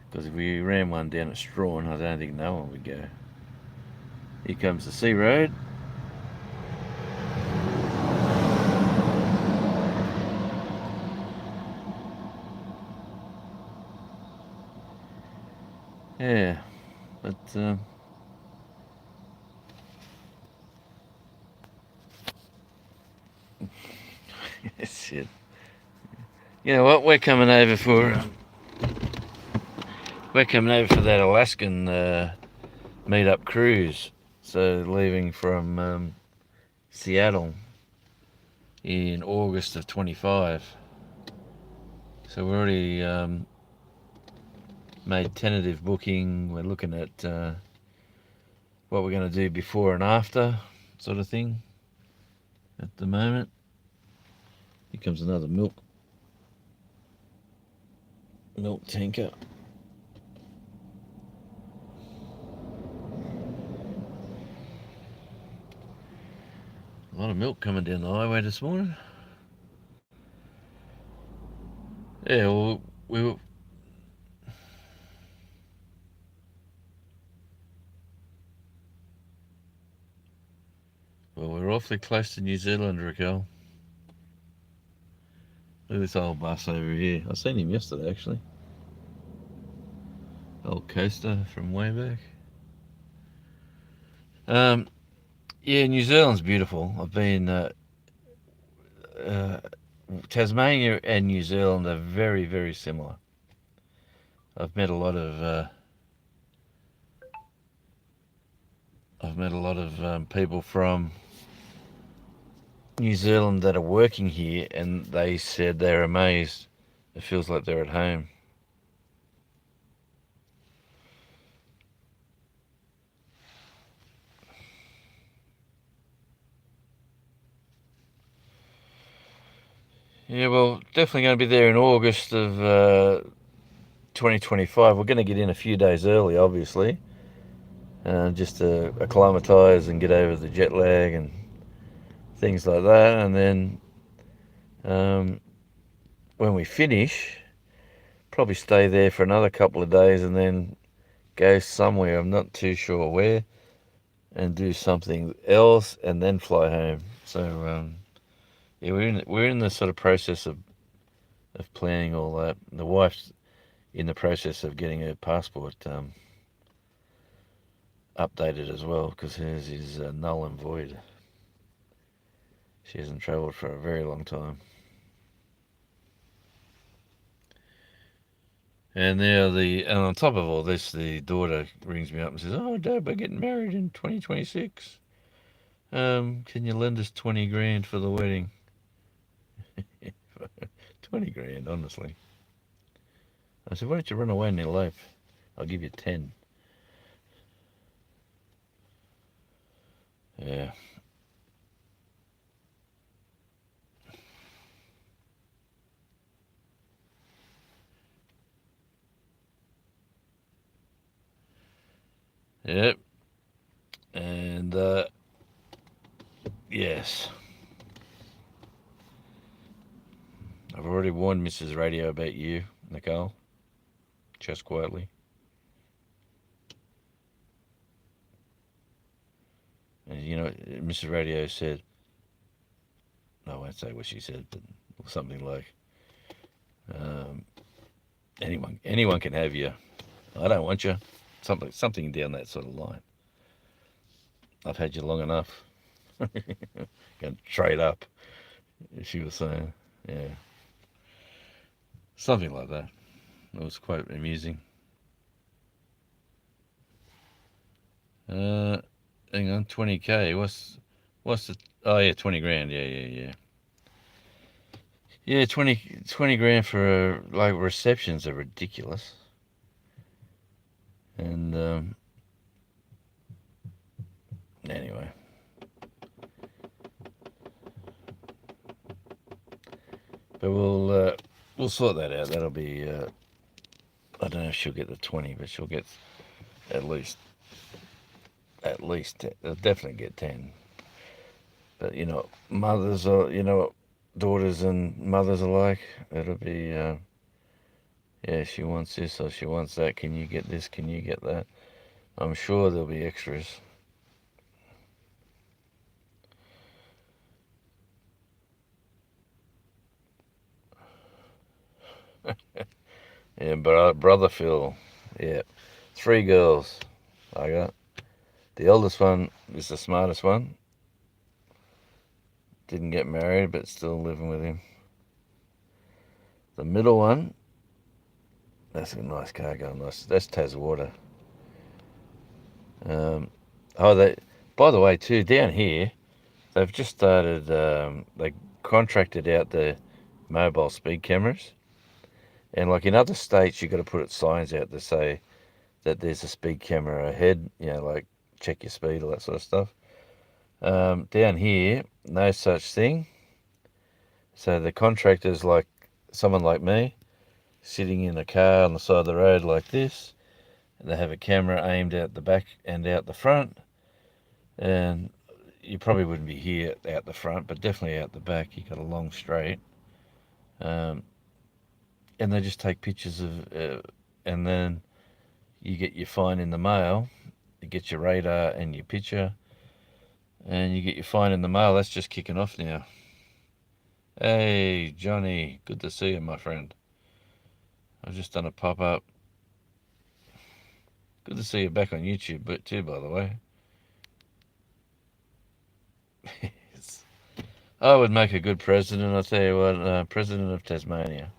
Because if we ran one down at Strawn, I don't think no one would go. Here comes the Sea Road. Yeah, but shit. You know what? We're coming over for that Alaskan meetup cruise. So leaving from Seattle in August of 25. So we're already made tentative booking. We're looking at what we're going to do before and after sort of thing at the moment. Here comes another milk tanker. A lot of milk coming down the highway this morning. Yeah, well, we're awfully close to New Zealand, Raquel. Look at this old bus over here. I seen him yesterday, actually. Old coaster from way back. Yeah, New Zealand's beautiful. I've been. Tasmania and New Zealand are very, very similar. I've met a lot of people from New Zealand that are working here, and they said they're amazed. It feels like they're at home. Yeah, well, definitely going to be there in August of 2025. We're going to get in a few days early, obviously, just to acclimatise and get over the jet lag and things like that. And then when we finish, probably stay there for another couple of days and then go somewhere, I'm not too sure where, and do something else and then fly home. So yeah, we're in the sort of process of planning all that. The wife's in the process of getting her passport updated as well because hers is null and void. She hasn't travelled for a very long time. And now and on top of all this, the daughter rings me up and says, "Oh, Dad, we're getting married in 2026. Can you lend us 20 grand for the wedding?" 20 grand, honestly. I said, "Why don't you run away and elope? I'll give you 10." Yeah. Yep. And, yes. I've already warned Mrs. Radio about you, Nicole. Just quietly. And, Mrs. Radio said, I won't say what she said, but something like, um, anyone can have you. I don't want you. Something down that sort of line. I've had you long enough. Going to trade up, she was saying. Yeah. Something like that. It was quite amusing. Uh, Hang on, 20K. What's the? Oh yeah, 20 grand. Yeah. Yeah, 20 grand for like receptions are ridiculous. And anyway, but we'll sort that out. That'll be I don't know if she'll get the 20, but she'll get at least definitely get 10. But mothers are daughters and mothers alike. It'll be yeah, she wants this or she wants that. Can you get this? Can you get that? I'm sure there'll be extras. Yeah, brother Phil. Yeah, 3 girls. I got. The eldest one is the smartest one. Didn't get married, but still living with him. The middle one, that's a nice cargo. Nice. That's Taswater. Um, they. By the way, too, down here, they've just started. They contracted out the mobile speed cameras, and like in other states, you got to put signs out to say that there's a speed camera ahead. Like check your speed, all that sort of stuff. Down here, no such thing. So the contractor's like someone like me, sitting in a car on the side of the road like this, and they have a camera aimed out the back and out the front, and you probably wouldn't be here out the front, but definitely out the back. You got a long straight, and they just take pictures of, and then you get your fine in the mail. You get your radar and your picture, and you get your fine in the mail. That's just kicking off now. Hey, Johnny, good to see you, my friend. I've just done a pop up. Good to see you back on YouTube, but too, by the way. I would make a good president. I'll tell you what, president of Tasmania,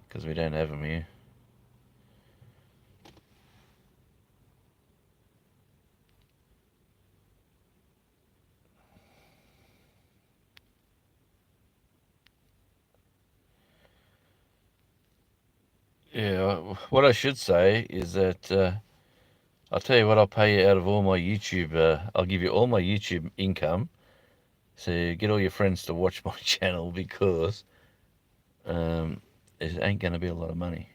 because we don't have him here. Yeah, what I should say is that I'll tell you what, I'll pay you out of all my YouTube. I'll give you all my YouTube income, so get all your friends to watch my channel because it ain't going to be a lot of money.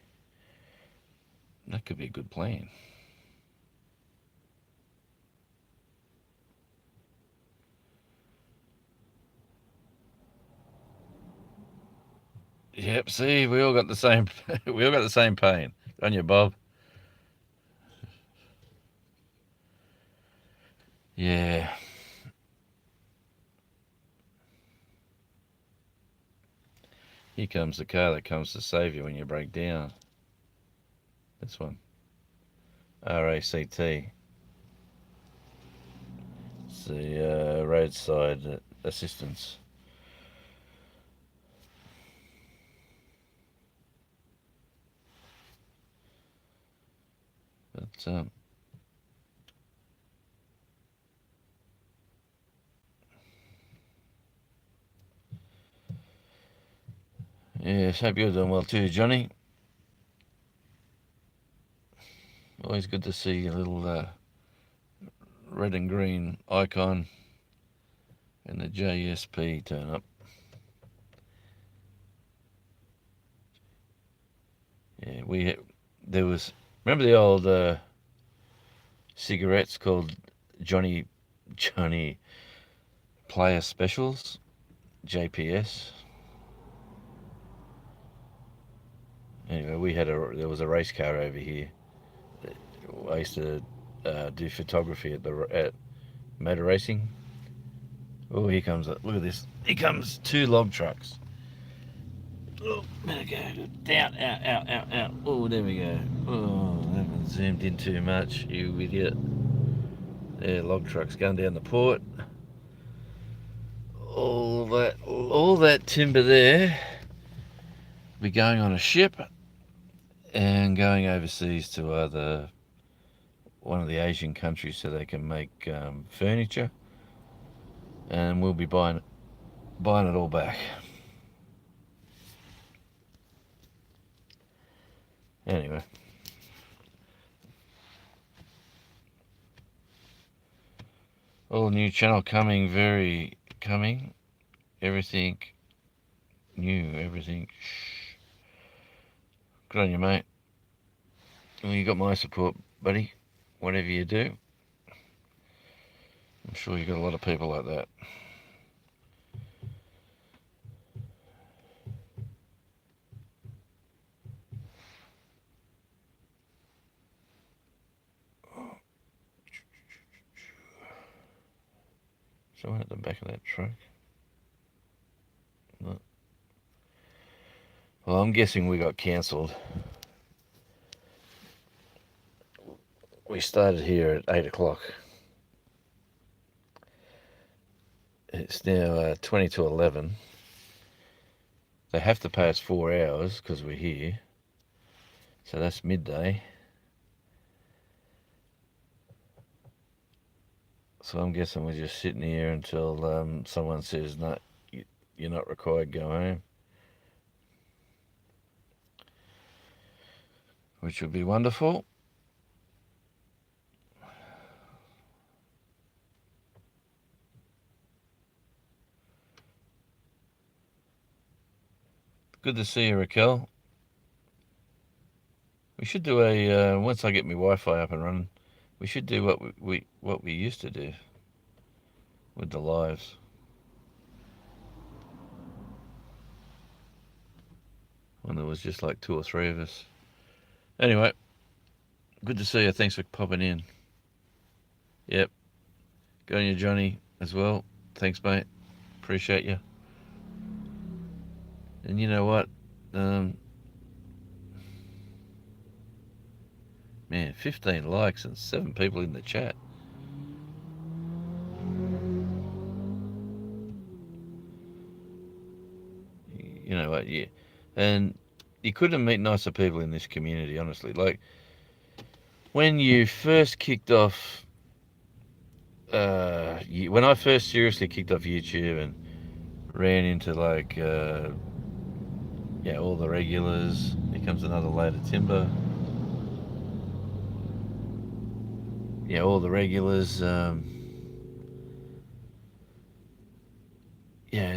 That could be a good plan. Yep. See, we all got the same. We all got the same pain. On you, Bob. Yeah. Here comes the car that comes to save you when you break down. This one. RACT. It's the roadside assistance. But yes, hope you're doing well too, Johnny. Always good to see a little red and green icon and the JSP turn up. Yeah, there was, remember the old cigarettes called Johnny Player Specials, JPS. Anyway, there was a race car over here. I used to do photography at motor racing. Oh, here comes it. Look at this. Here comes two log trucks. Oh, better go down, out. Oh, there we go. Oh, that one zoomed in too much, you idiot. There, log trucks going down the port. All that timber there be going on a ship and going overseas to either one of the Asian countries so they can make furniture, and we'll be buying it all back. Anyway, all new channel coming, everything new, everything. Shh. Good on you, mate. Well, you got my support, buddy. Whatever you do, I'm sure you got a lot of people like that. Someone at the back of that truck. No. Well, I'm guessing we got cancelled. We started here at 8 o'clock. It's now 20 to 11. They have to pay us 4 hours because we're here. So that's midday. So I'm guessing we're just sitting here until someone says, no, you're not required, go home. Which would be wonderful. Good to see you, Raquel. We should do once I get my Wi-Fi up and running, we should do what we used to do with the lives. When there was just like 2 or 3 of us. Anyway, good to see you. Thanks for popping in. Yep. Good on you, Johnny, as well. Thanks, mate. Appreciate you. And you know what? Man, 15 likes and 7 people in the chat. You know what? Yeah. And you couldn't meet nicer people in this community, honestly. Like, when you first kicked off, when I first seriously kicked off YouTube and ran into like, all the regulars. Here comes another load of timber. Yeah, all the regulars.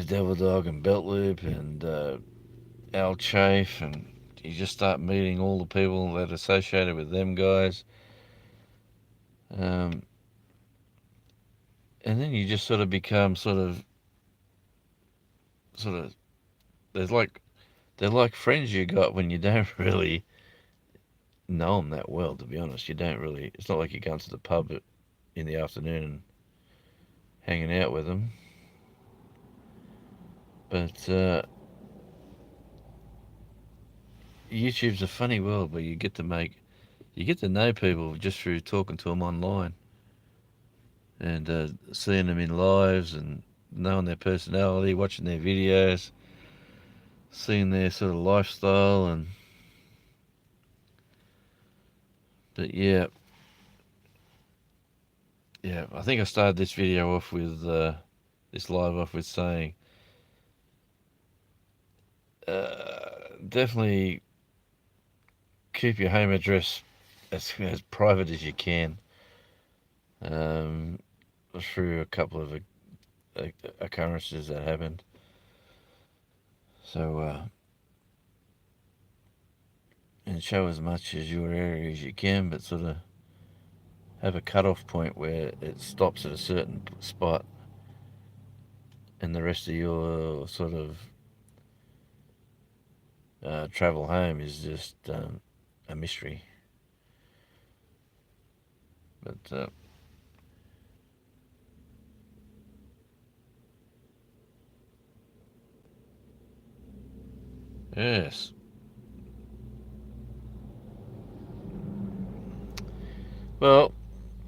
Devil Dog and Belt Loop and Al Chafe, and you just start meeting all the people that are associated with them guys. And then you just sort of become sort of they're like friends you got when you don't really know them that well, to be honest. You don't really, it's not like you're going to the pub in the afternoon and hanging out with them. But YouTube's a funny world where you get to make you get to know people just through talking to them online and seeing them in lives and knowing their personality, watching their videos, seeing their sort of lifestyle. And but yeah, I think I started this video off with this live off with saying definitely keep your home address as private as you can. Um, through a couple of occurrences that happened. So, and show as much as your area as you can, but sort of have a cut-off point where it stops at a certain spot, and the rest of your sort of travel home is just a mystery. But yes, well,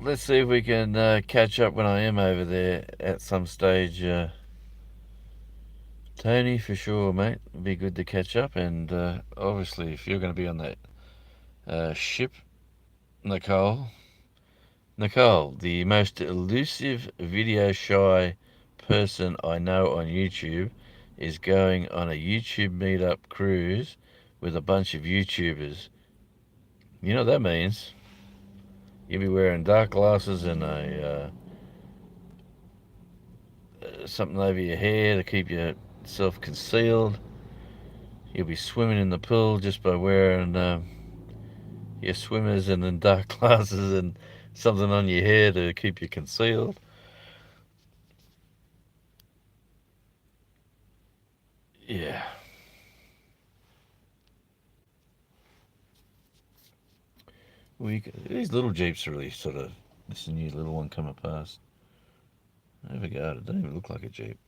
let's see if we can catch up when I am over there at some stage. Tony, for sure, mate. It'd be good to catch up, and obviously, if you're going to be on that ship, Nicole. Nicole, the most elusive video shy person I know on YouTube, is going on a YouTube meetup cruise with a bunch of YouTubers. You know what that means? You'll be wearing dark glasses and a something over your hair to keep yourself concealed. You'll be swimming in the pool just by wearing your swimmers and then dark glasses and something on your hair to keep you concealed. Yeah. These little Jeeps really sort of. This new little one coming past. Have a go. It doesn't even look like a Jeep.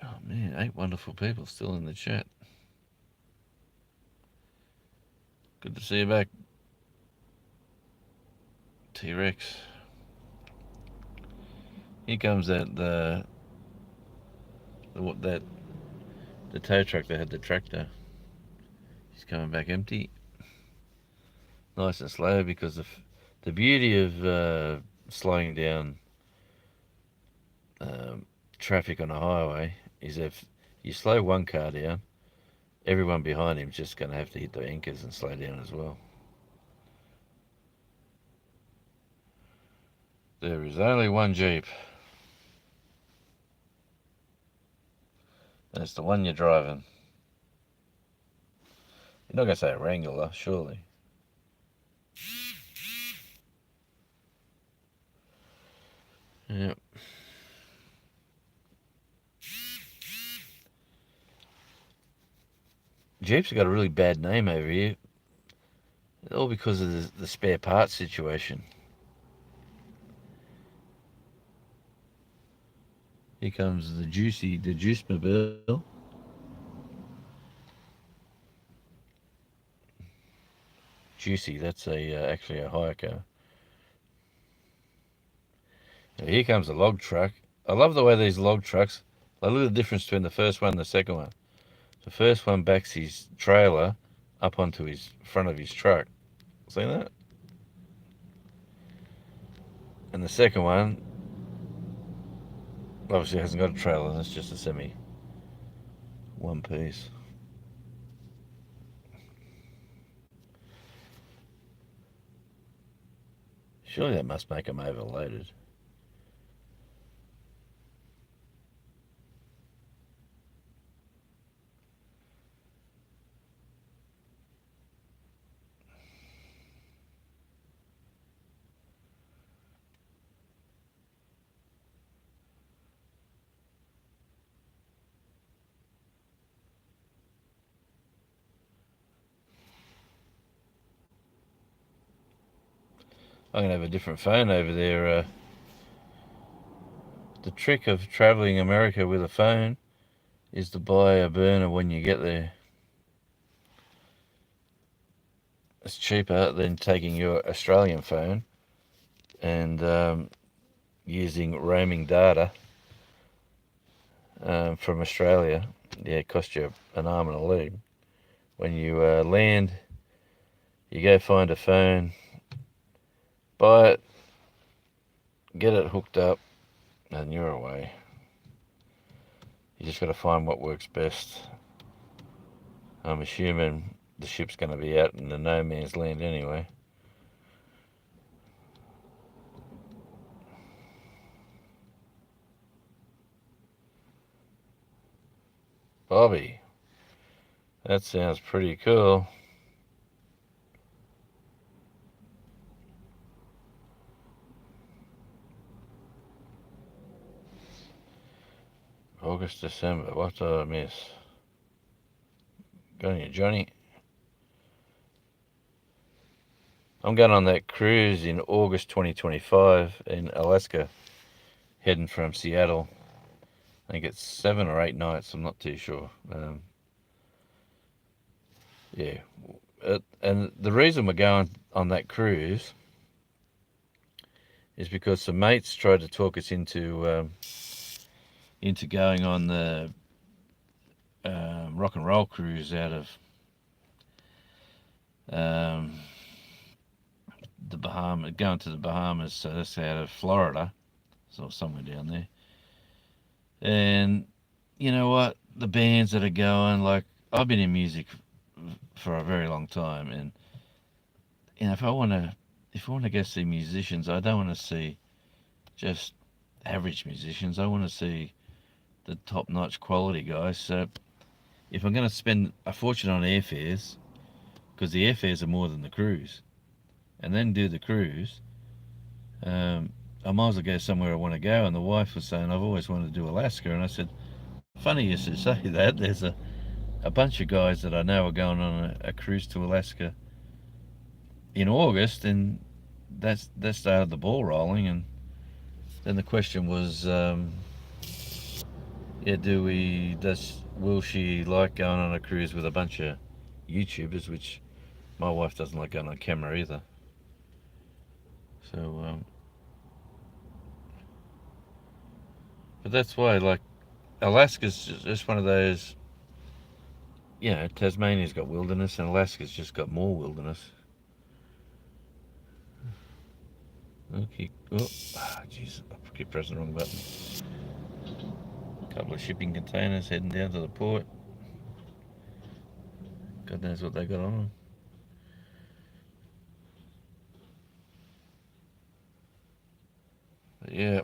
Oh man, 8 wonderful people still in the chat. Good to see you back, T-Rex. Here comes that the tow truck that had the tractor. He's coming back empty, nice and slow because the beauty of slowing down um, traffic on a highway is if you slow one car down, everyone behind him is just going to have to hit the anchors and slow down as well. There is only one Jeep. And it's the one you're driving. You're not going to say a Wrangler, surely. Yep. Jeeps have got a really bad name over here. All because of the spare parts situation. Here comes the Juice Mobile. Juicy, that's actually a hire car. Now here comes the log truck. I love the way these log trucks, I look at the difference between the first one and the second one. The first one backs his trailer up onto his front of his truck. See that? And the second one obviously hasn't got a trailer, it's just a semi one piece. Surely that must make them overloaded. I'm going to have a different phone over there trick of travelling America with a phone is to buy a burner when you get there. It's cheaper than taking your Australian phone and using roaming data from Australia. Yeah, it costs you an arm and a leg. When you land, you go find a phone, buy it, get it hooked up, and you're away. You just got to find what works best. I'm assuming the ship's going to be out in the no man's land anyway. Bobby, that sounds pretty cool. August, December, what did I miss? Go on you, Johnny. I'm going on that cruise in August 2025 in Alaska, heading from Seattle. I think it's 7 or 8 nights, I'm not too sure. Yeah. And the reason we're going on that cruise is because some mates tried to talk us into going on the rock and roll cruise out of the Bahamas, going to the Bahamas, so that's out of Florida, so somewhere down there. And you know what? The bands that are going, like, I've been in music for a very long time, and you know, if I want to go see musicians, I don't want to see just average musicians. I want to see the top-notch quality guys. So if I'm going to spend a fortune on airfares, because the airfares are more than the cruise, and then do the cruise, I might as well go somewhere I want to go. And the wife was saying, I've always wanted to do Alaska. And I said, funny you should say that. There's a bunch of guys that I know are going on a cruise to Alaska in August, and that started the ball rolling. And then the question was, yeah, will she like going on a cruise with a bunch of YouTubers, which my wife doesn't like going on camera either. So, but that's why, like, Alaska's just one of those, you know, Tasmania's got wilderness and Alaska's just got more wilderness. Okay. Oh, jeez, I keep pressing the wrong button. A couple of shipping containers heading down to the port. God knows what they got on them. But yeah.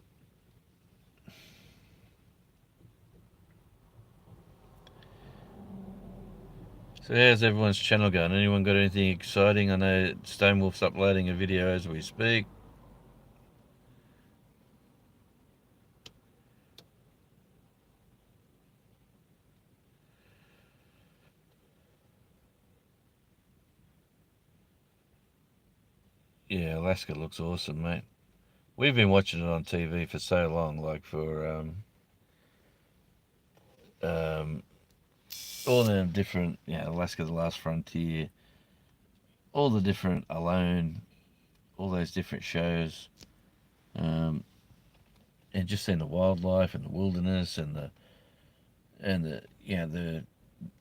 So how's everyone's channel going? Anyone got anything exciting? I know Stonewolf's uploading a video as we speak. Yeah, Alaska looks awesome, mate. We've been watching it on TV for so long, like for all the different, Alaska, The Last Frontier, all the different Alone, all those different shows, and just seeing the wildlife and the wilderness and the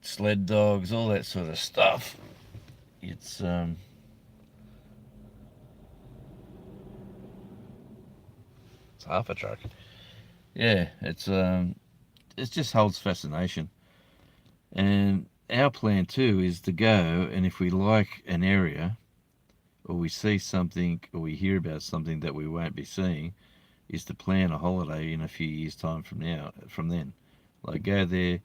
sled dogs, all that sort of stuff. It's half a truck. Yeah, it just holds fascination. And our plan too is to go, and if we like an area, or we see something, or we hear about something that we won't be seeing, is to plan a holiday in a few years' time from then. Like, go there,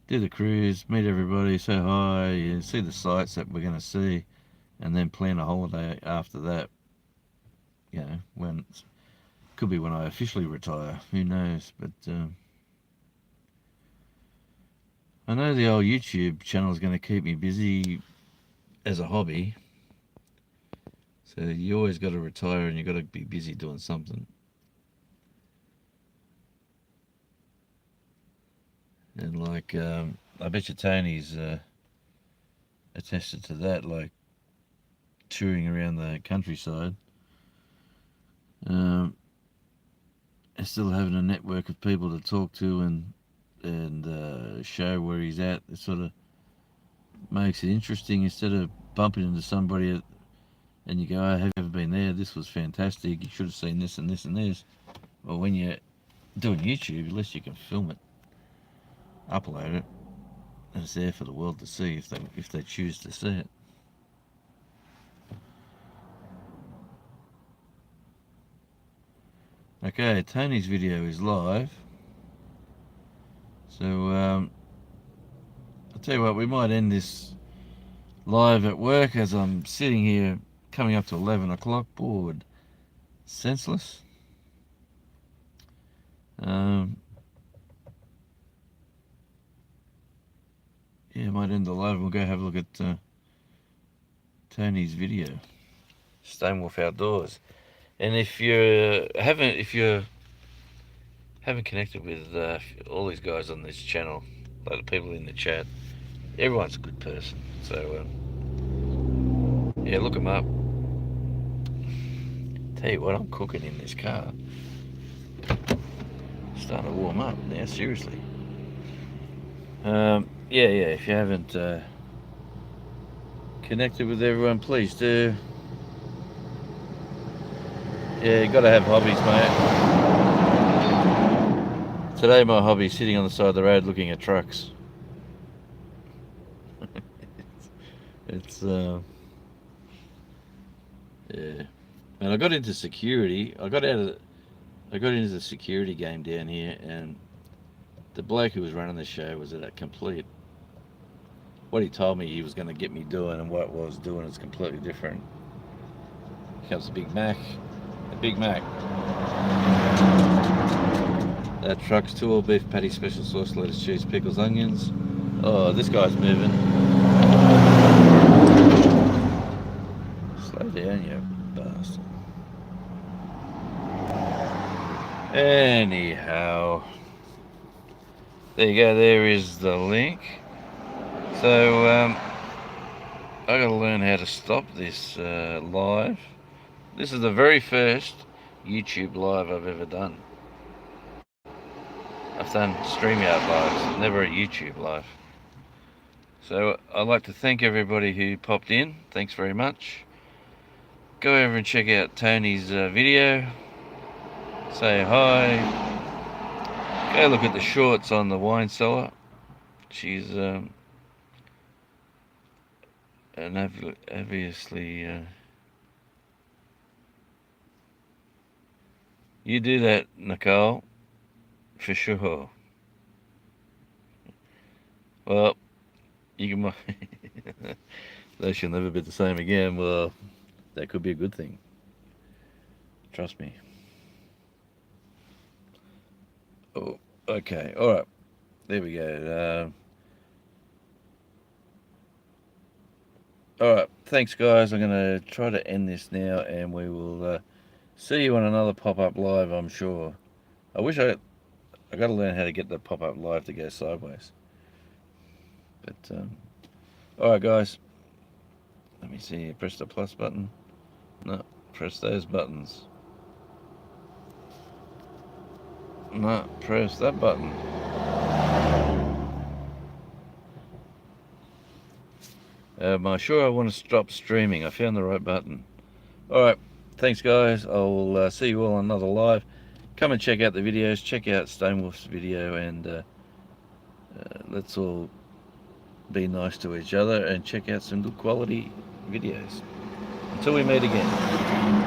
do the cruise, meet everybody, say hi, see the sights that we're going to see, and then plan a holiday after that. You know, when could be when I officially retire. Who knows? But I know the old YouTube channel is going to keep me busy as a hobby. So you always got to retire and you got to be busy doing something. And like, I bet you Tony's attested to that, like touring around the countryside, and still having a network of people to talk to and show where he's at. It sort of makes it interesting instead of bumping into somebody and you go, "Oh, have you ever been there? This was fantastic. You should have seen this and this and this." Well, when you're doing YouTube, at least you can film it, upload it, and it's there for the world to see if they choose to see it. Okay, Tony's video is live, so I'll tell you what, we might end this live at work as I'm sitting here coming up to 11 o'clock, bored, senseless. Yeah, I might end the live and we'll go have a look at Tony's video, Stonewolf Outdoors. And if you haven't connected with all these guys on this channel, like the people in the chat, everyone's a good person. So yeah, look them up. Tell you what, I'm cooking in this car. Starting to warm up now, seriously. Yeah, if you haven't connected with everyone, please do. Yeah, you gotta have hobbies, mate. Today my hobby is sitting on the side of the road looking at trucks. It's yeah. And I got into security. I got into the security game down here, and the bloke who was running the show was a complete. What he told me he was going to get me doing and what I was doing is completely different. Here comes the Big Mac. The Big Mac. That truck's 2 all beef patty, special sauce, lettuce, cheese, pickles, onions. Oh, this guy's moving. Slow down, you bastard. Anyhow, there you go. There is the link. So I got to learn how to stop this live. This is the very first YouTube live I've ever done. I've done StreamYard lives, never a YouTube live. So I'd like to thank everybody who popped in. Thanks very much. Go over and check out Tony's video. Say hi. Go look at the shorts on the wine cellar. She's and obviously you do that, Nicole, for sure. Well, you can though she'll never be the same again. Well, that could be a good thing. Trust me. Oh, okay. All right. There we go. All right. Thanks, guys. I'm going to try to end this now, and we will see you on another pop-up live, I'm sure. I wish I got to learn how to get the pop-up live to go sideways. But, all right, guys. Let me see. Press the plus button. No, press those buttons. No, press that button. Am I sure I want to stop streaming? I found the right button. Alright, thanks guys. I'll see you all on another live. Come and check out the videos. Check out Stonewolf's video and let's all be nice to each other and check out some good quality videos. Until we meet again.